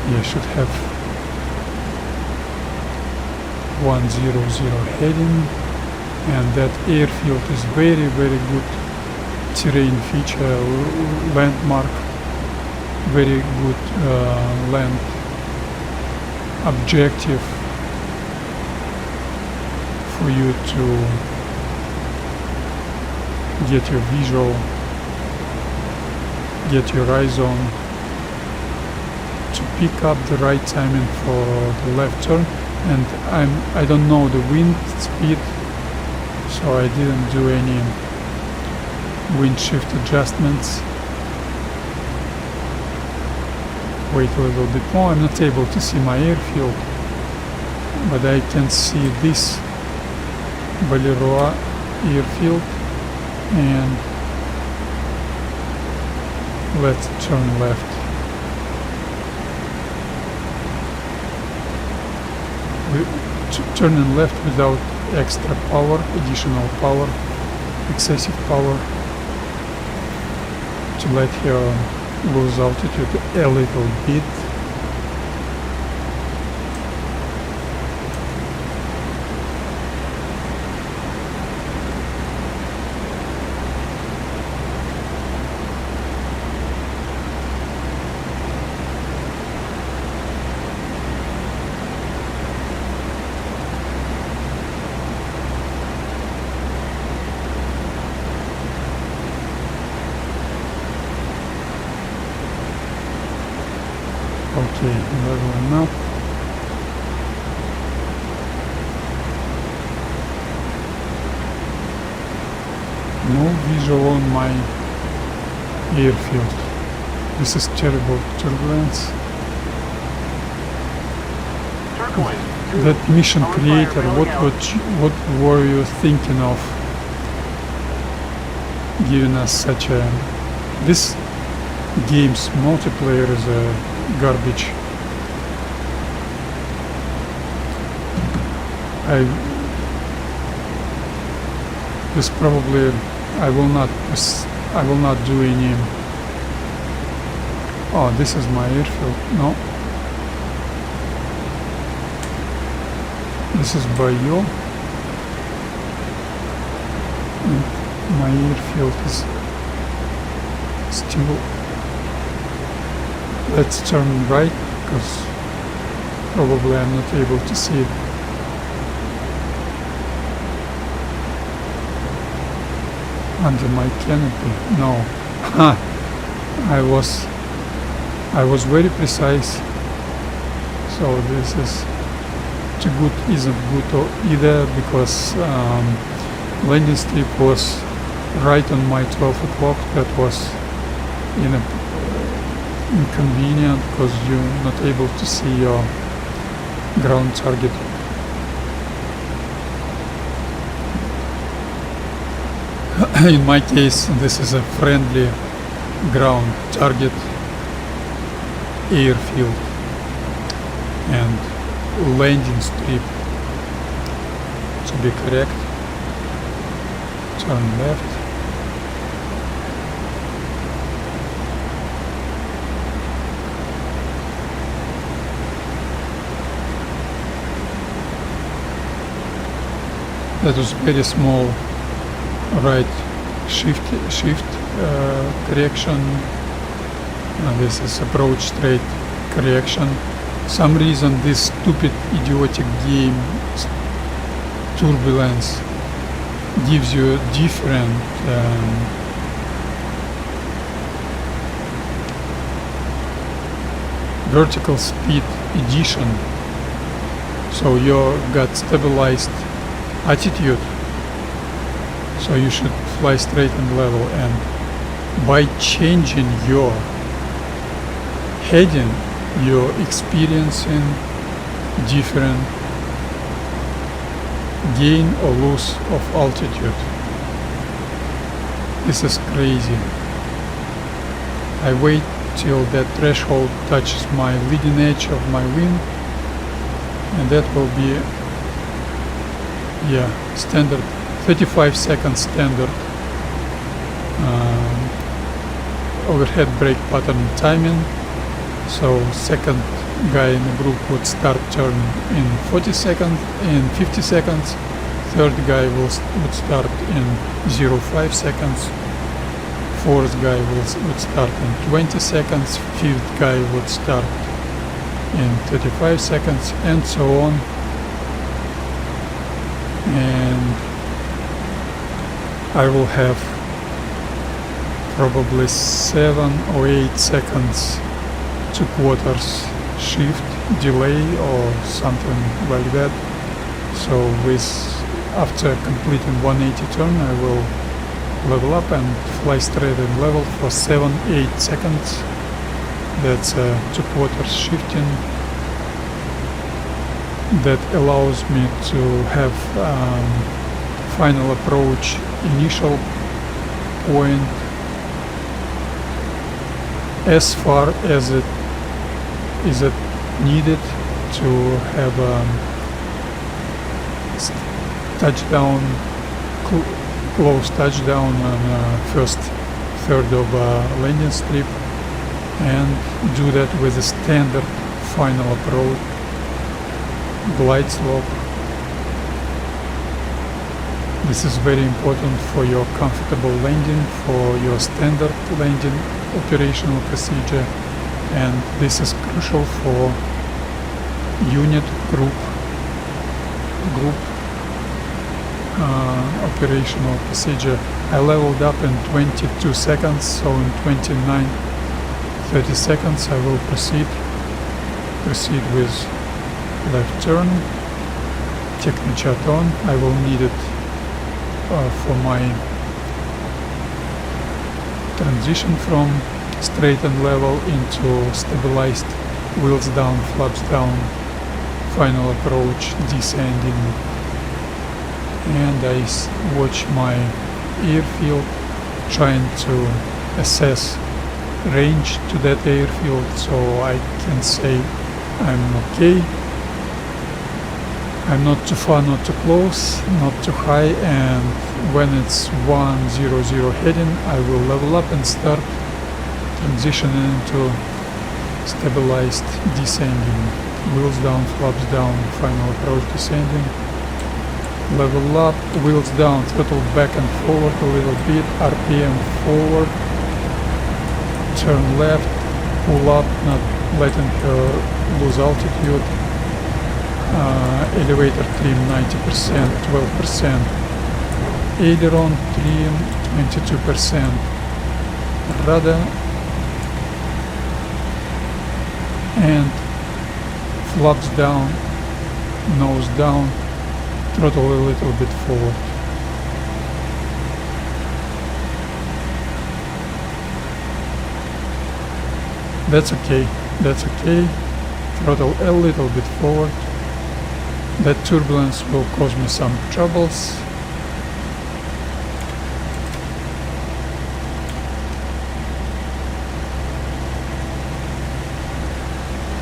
You should have 100 heading, and that airfield is very good terrain feature, landmark, very good land objective for you to get your visual, get your eyes on, to pick up the right timing for the left turn. And I don't know the wind speed, so I didn't do any wind shift adjustments. Wait a little bit more. I'm not able to see my airfield, but I can see this Balleroy airfield, and let's turn left. Turning left without extra power, additional power, excessive power, to let her lose altitude a little bit. Okay, leveling up. No visual on my airfield. This is terrible turbulence. Turquoise. that mission creator, what were you thinking of giving us such a... This game's multiplayer is garbage. This probably I will not do any... Oh, this is my airfield. No. This is Bayou. My airfield is still... Let's turn right, because probably I'm not able to see it. Under my canopy. No. I was very precise. So this is too good, isn't good either, because landing strip was right on my 12 o'clock. That was inconvenient, because you're not able to see your ground target. In my case, this is a friendly ground target airfield and landing strip, to be correct. Turn left. That was very small right shift correction. This is approach straight correction. Some reason this stupid idiotic game Turbulence gives you different vertical speed addition, so you got stabilized attitude, so you should fly straight and level, and by changing your heading you're experiencing different gain or loss of altitude. This is crazy. I wait till that threshold touches my leading edge of my wing, and that will be standard 35 seconds standard overhead brake pattern timing. So second guy in the group would start turn in 50 seconds, third guy would start in 0.5 seconds, fourth guy would start in 20 seconds, fifth guy would start in 35 seconds, and so on. And I will have probably 7 or 8 seconds 2/4 shift delay or something like that. So after completing 180 turn, I will level up and fly straight and level for 7-8 seconds. That's 2/4 shifting. That allows me to have final approach initial point as far as it is needed to have touchdown, close touchdown on first third of landing strip, and do that with a standard final approach glide slope. This is very important for your comfortable landing, for your standard landing operational procedure, and this is crucial for unit group operational procedure. I leveled up in 22 seconds, so in 29-30 seconds I will proceed with left turn, Technichat on. I will need it for my transition from straight and level into stabilized wheels down, flaps down final approach descending, and I watch my airfield, trying to assess range to that airfield, so I can say I'm okay. I'm not too far, not too close, not too high, and when it's 100 heading, I will level up and start transitioning into stabilized descending. Wheels down, flaps down, final approach descending. Level up, wheels down, throttle back and forward a little bit, RPM forward, turn left, pull up, not letting her lose altitude. Elevator trim 90%, 12%. Aileron trim 22%. Rudder and flaps down, nose down, throttle a little bit forward. That's okay, that's okay. Throttle a little bit forward. That turbulence will cause me some troubles.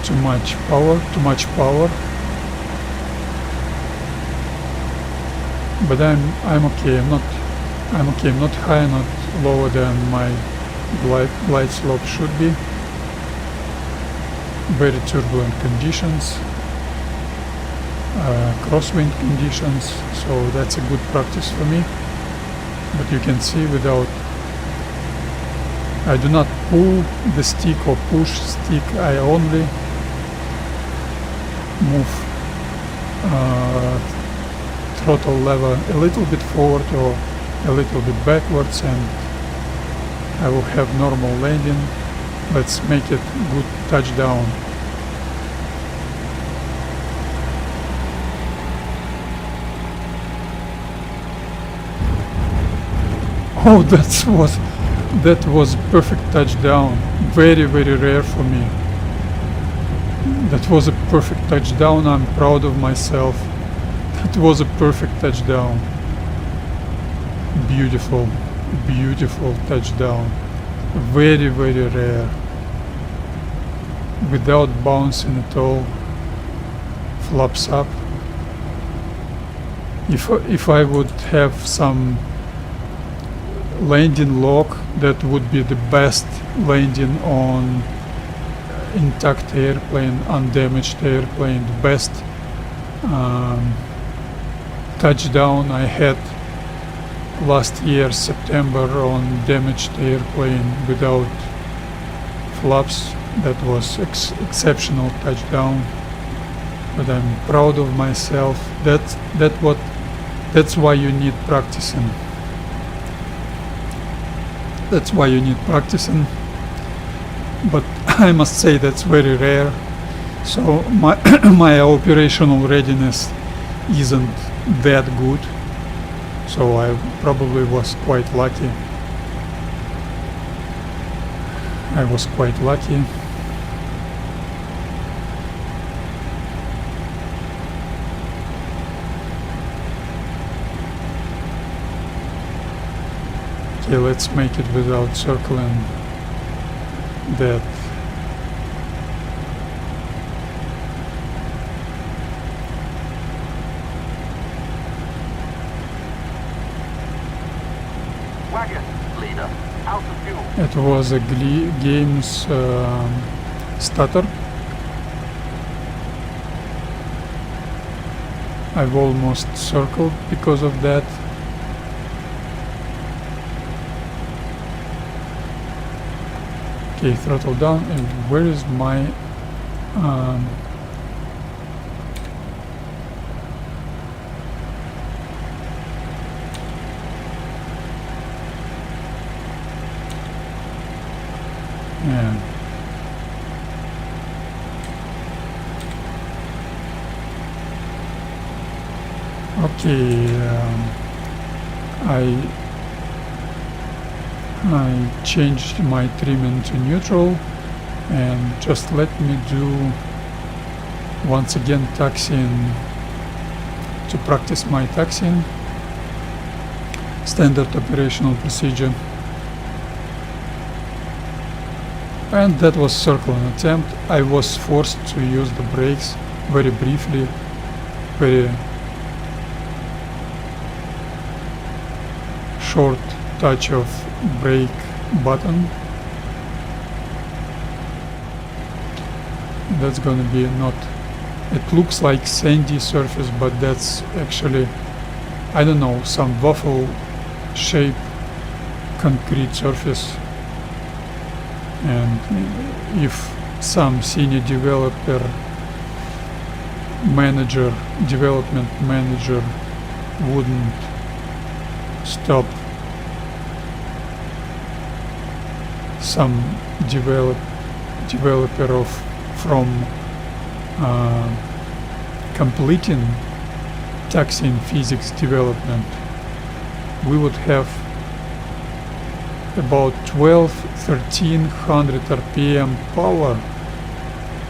Too much power, too much power. But I'm okay. I'm okay. I'm not high, not lower than my glide slope should be. Very turbulent conditions. Crosswind conditions, so that's a good practice for me. But you can see I do not pull the stick or push stick, I only move throttle lever a little bit forward or a little bit backwards, and I will have normal landing. Let's make it good touchdown. Oh, that was perfect touchdown. Very, very rare for me. That was a perfect touchdown. I'm proud of myself. That was a perfect touchdown. Beautiful, beautiful touchdown. Very, very rare. Without bouncing at all. Flaps up. If I would have some landing lock, that would be the best landing on intact airplane, undamaged airplane, the best touchdown I had last year September on damaged airplane without flaps. That was exceptional touchdown, but I'm proud of myself. That's why you need practicing. That's why you need practicing, but I must say that's very rare. So my operational readiness isn't that good, so I probably was quite lucky. I was quite lucky. Okay, let's make it without circling that. Wagon, leader, out of fuel. It was a game's stutter. I've almost circled because of that. Okay, throttle down, and where is my yeah. Okay, I changed my trimming to neutral, and just let me do once again taxiing to practice my taxiing. Standard operational procedure. And that was circling attempt. I was forced to use the brakes very briefly, very short touch of brake button. That's gonna be not, it looks like sandy surface, but that's actually, I don't know, some waffle shape concrete surface. And if some senior developer manager, development manager wouldn't stop some developer from completing taxiing physics development, we would have about 1300 RPM power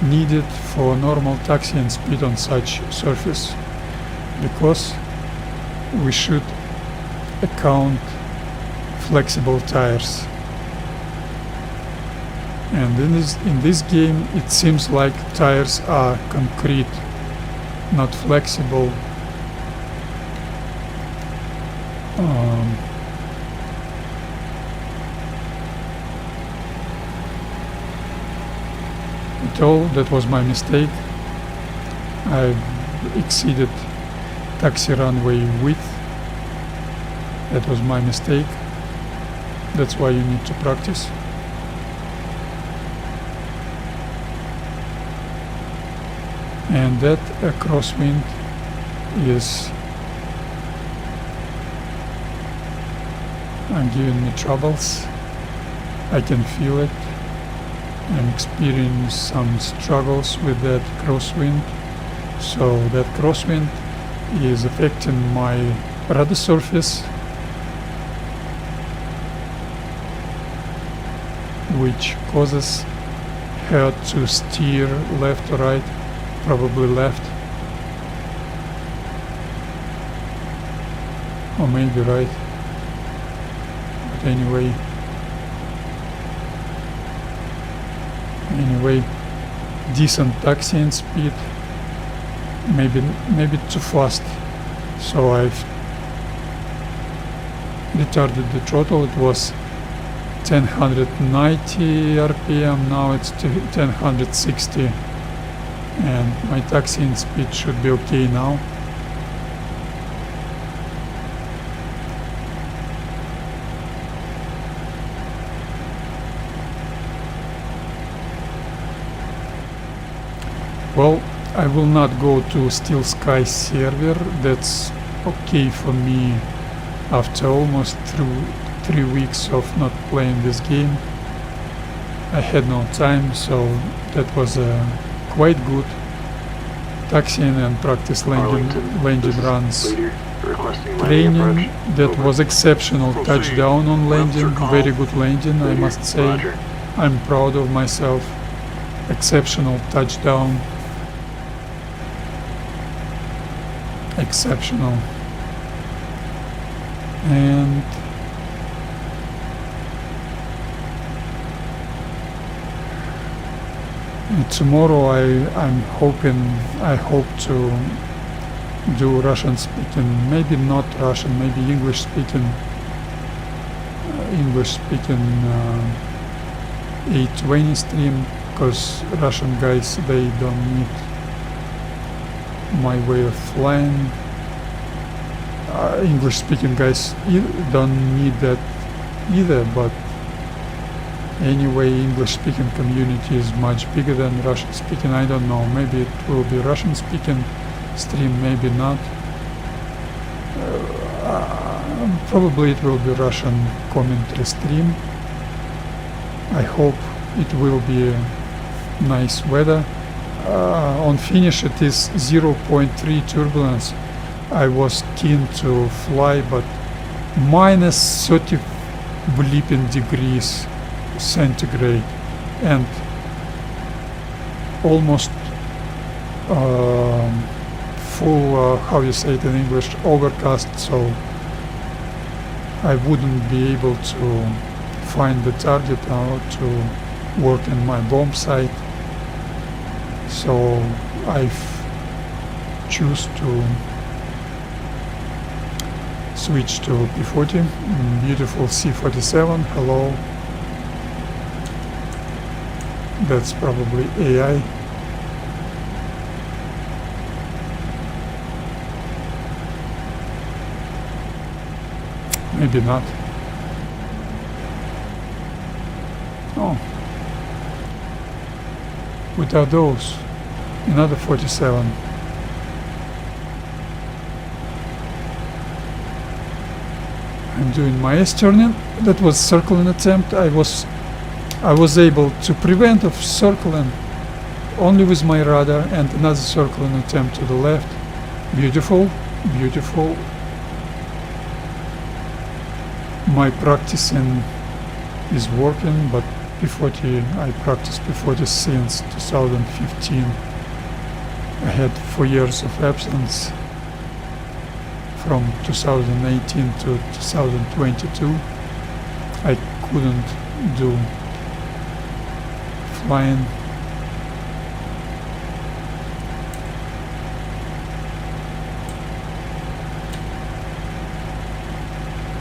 needed for normal taxiing speed on such surface, because we should account flexible tires. And in this game it seems like tires are concrete, not flexible. At all, that was my mistake. I exceeded taxi runway width. That was my mistake. That's why you need to practice. And that crosswind is giving me troubles. I can feel it. I'm experiencing some struggles with that crosswind. So that crosswind is affecting my rudder surface, which causes her to steer left or right, probably left, or maybe right, but anyway, decent taxiing speed, maybe too fast, so I've retarded the throttle. It was 1090 RPM, now it's 1060, and my taxiing speed should be okay now. Well, I will not go to Steel Sky server. That's okay for me after almost 3 weeks of not playing this game. I had no time, so that was quite good taxiing and practice landing runs. Training, that was exceptional. Touchdown on landing, very good landing, I must say. I'm proud of myself. Exceptional touchdown. Exceptional. And tomorrow I hope to do Russian speaking, maybe not Russian, maybe English speaking 820 stream, because Russian guys, they don't need my way of flying. English speaking guys don't need that either, but anyway, English speaking community is much bigger than Russian speaking. I don't know, maybe it will be Russian speaking stream, maybe not. Probably it will be Russian commentary stream. I hope it will be nice weather. On finish it is 0.3 turbulence. I was keen to fly, but minus 30 bleeping degrees centigrade and almost full, how you say it in English, overcast, so I wouldn't be able to find the target or to work in my bomb site. So I've choose to switch to P-40, beautiful C-47, hello. That's probably AI. Maybe not. Oh. Without those, another 47. I'm doing my S-turning. That was circling attempt. I was able to prevent of circling only with my radar, and another circling attempt to the left. Beautiful, beautiful. My practicing is working, but P-40, I practiced P-40 since 2015. I had 4 years of absence from 2018 to 2022. I couldn't do flying.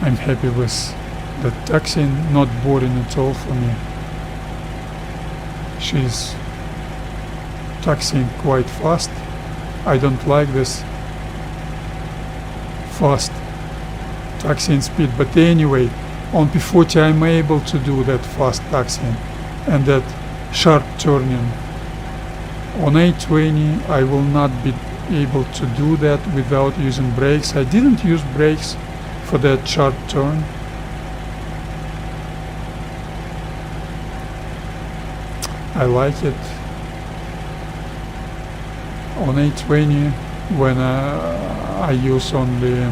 I'm happy with the taxiing, not boring at all for me. She's taxiing quite fast. I don't like this fast taxiing speed, but anyway, on P-40 I'm able to do that fast taxiing and that sharp turning. On A20 I will not be able to do that without using brakes. I didn't use brakes for that sharp turn. I like it. On A20 when I use only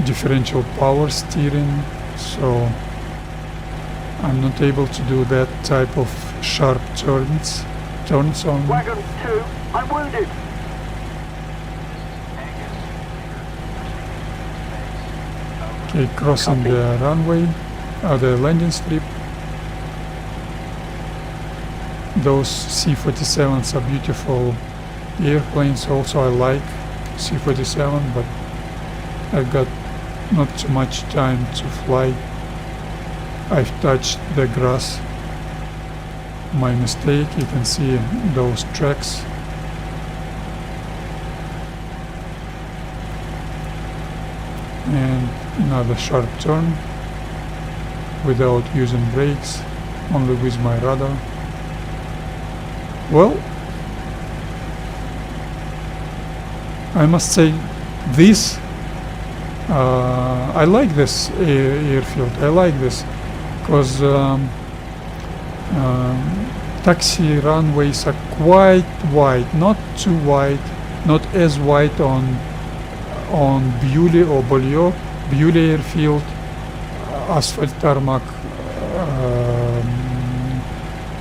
differential power steering, so I'm not able to do that type of sharp turns on. Wagon 2, I'm wounded. Okay, crossing the runway, the landing strip. Those C-47s are beautiful airplanes. Also I like C-47, but I've got not too much time to fly. I've touched the grass. My mistake. You can see those tracks. And another sharp turn without using brakes, only with my radar. Well, I must say this, I like this airfield. I like this because taxi runways are quite wide, not too wide, not as wide on Beaulieu or Beaulieu airfield, asphalt tarmac,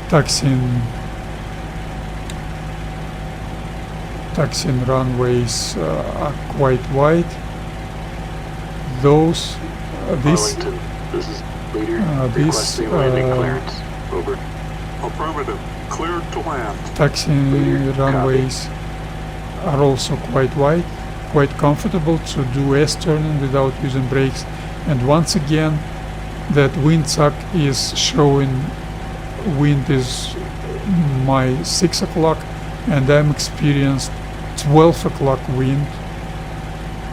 taxiing runways are quite wide. Those, this is leader. this Landing clearance. Over. Affirmative. Cleared to land. taxiing runways are also quite wide, quite comfortable to do S-turning without using brakes. And once again, that wind suck is showing wind is my 6 o'clock, and I'm experienced 12 o'clock wind,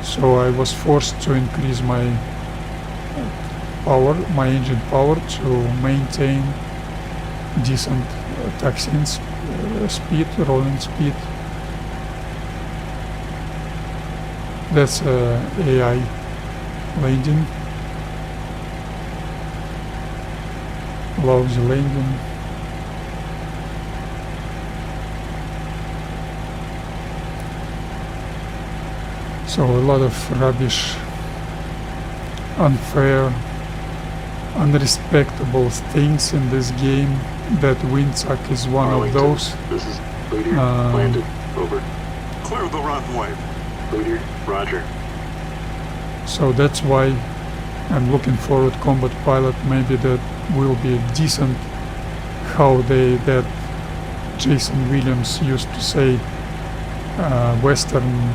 so I was forced to increase my power, my engine power, to maintain decent taxiing speed, rolling speed. That's AI landing, lousy landing. So a lot of rubbish, unfair, unrespectable things in this game. That windsuck is one of those. This is Leader, landed. Over. Clear the runway. Leader, roger. So that's why I'm looking forward combat pilot. Maybe that will be decent. How that Jason Williams used to say, Western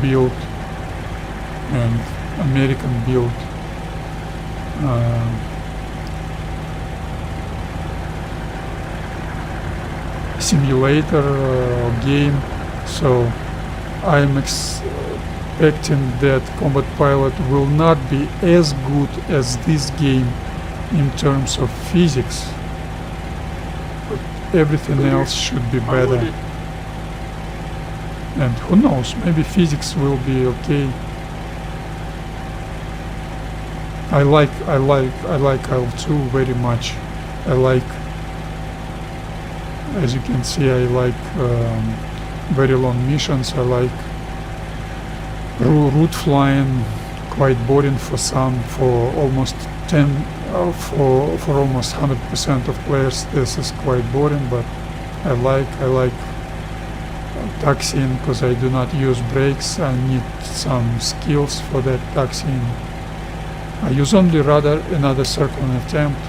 build and American build. Simulator game. So I'm expecting that combat pilot will not be as good as this game in terms of physics, but everything else should be better. And who knows, maybe physics will be okay. I like Il2 very much. I like, as you can see, I like very long missions. I like route flying, quite boring for some. For almost 10, for almost 100% of players, this is quite boring. But I like taxiing because I do not use brakes. I need some skills for that taxiing. I use only radar, another circling attempt,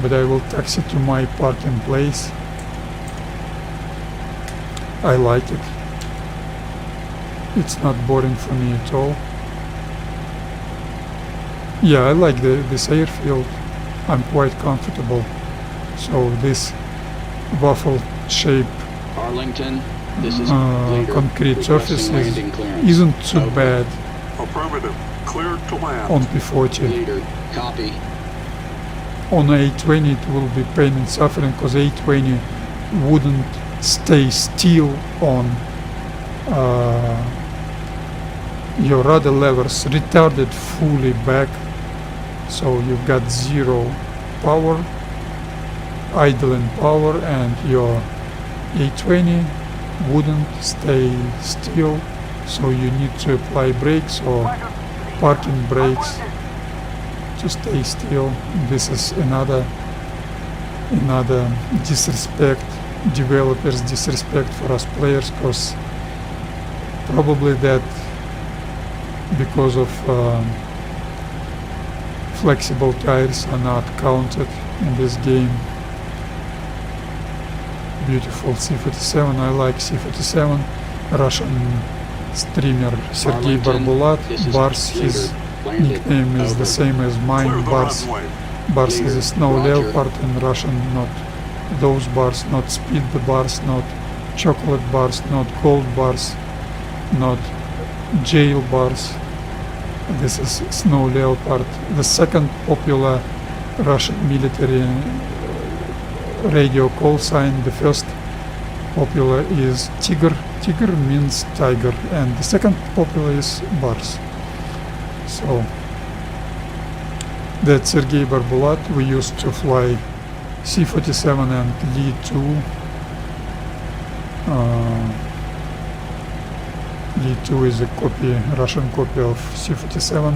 but I will taxi to my parking place. I like it. It's not boring for me at all. Yeah, I like this airfield. I'm quite comfortable. So this waffle shape Arlington, this is Leader. concrete Requesting surface landing clearance. isn't too Over. bad Affirmative. Cleared to land. on P-40. Leader, copy. On A20 it will be pain and suffering because A20 wouldn't stay still on your rudder levers, retarded fully back, so you've got zero power, idling power, and your A20 wouldn't stay still, so you need to apply brakes or parking brakes to stay still. This is another disrespect, developers disrespect for us players, because probably that because of flexible tires are not counted in this game. Beautiful C-47, I like C-47. Russian streamer Sergei Arlington, Barbulat, this is Bars, Leader. his Landed. nickname is the Over. same as Clear mine, the Bars. runway. Bars is Leader, a snow roger. leopard in Russian, not those bars, not speed bars, not chocolate bars, not gold bars, not jail bars. This is snow leopard. The second popular Russian military radio call sign. The first popular is Tiger. Tiger means tiger, and the second popular is Bars. So that's Sergei Barbulat. We used to fly C-47 and Il2. Il2 is a copy, Russian copy of C-47,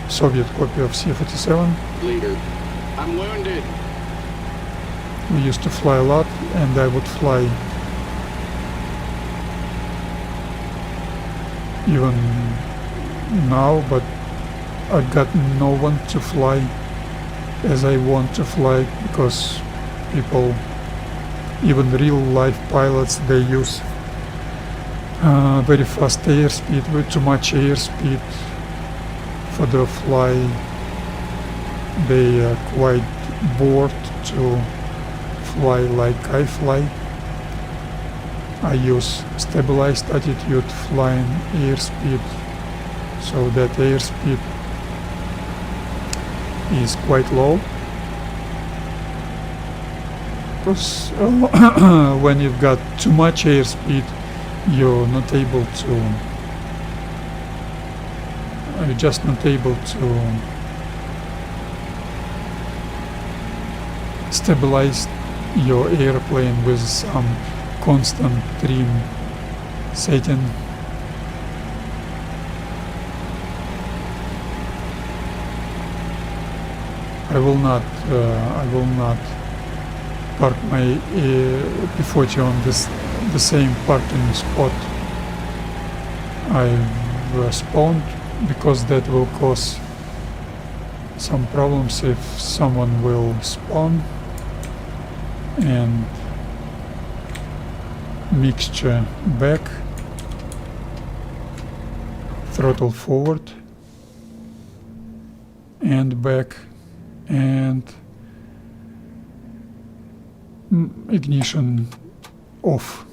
Soviet copy of C-47. Leader, I'm wounded. We used to fly a lot, and I would fly even now, but I got no one to fly as I want to fly, because people, even real life pilots, they use very fast airspeed with too much airspeed for the fly. They are quite bored to fly like I fly. I use stabilized attitude flying airspeed, so that airspeed is quite low, because when you've got too much airspeed, you're just not able to stabilize your airplane with some constant trim setting. I will not park my P-40 on the same parking spot I've spawned, because that will cause some problems if someone will spawn and mixture back, throttle forward and back, and ignition off.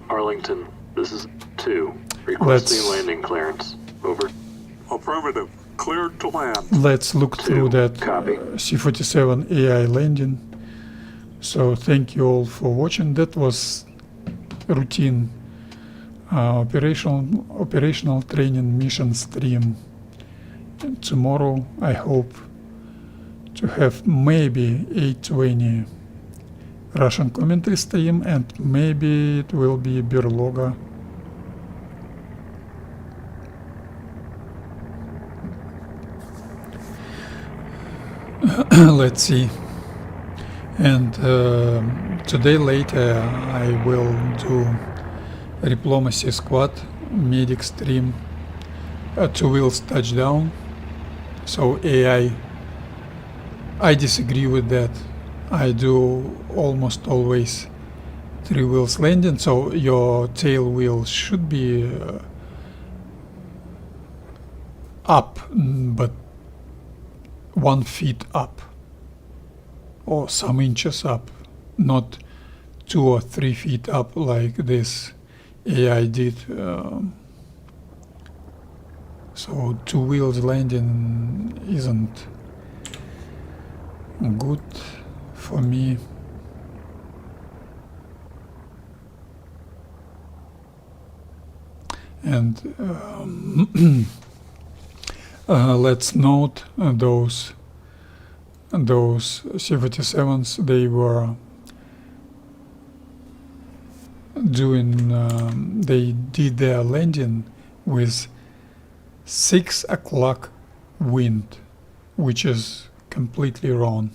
Arlington, this is 2. Requesting Let's- landing clearance. Over. Affirmative. Cleared to land. Let's look through that Copy. C-47 AI landing. So thank you all for watching. That was routine operational training mission stream. And tomorrow I hope to have maybe 820 Russian commentary stream, and maybe it will be Berloga. Let's see. And today later I will do diplomacy squad medic stream, 2 wheels touchdown. So AI, I disagree with that. I do almost always 3 wheels landing, so your tail wheel should be up, but 1 feet up or some inches up, not 2 or 3 feet up like this AI did. So 2 wheels landing isn't good for me. And let's note those C-47s, they were doing, they did their landing with 6 o'clock wind, which is completely wrong.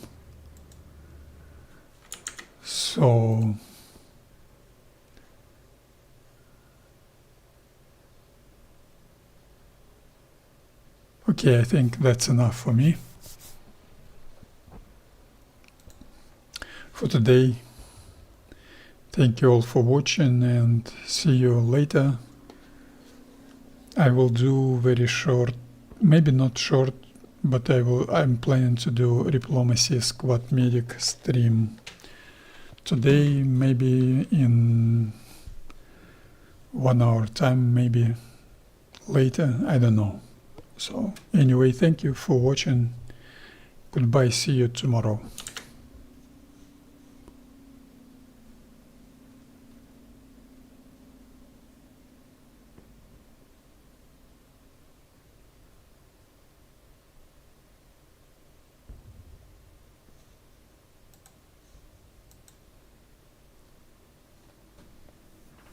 So okay, I think that's enough for me for today. Thank you all for watching, and see you later. I will do very short, maybe not short, but I'm planning to do diplomacy squad medic stream today, maybe in 1 hour time, maybe later, I don't know. So anyway, thank you for watching. Goodbye, see you tomorrow.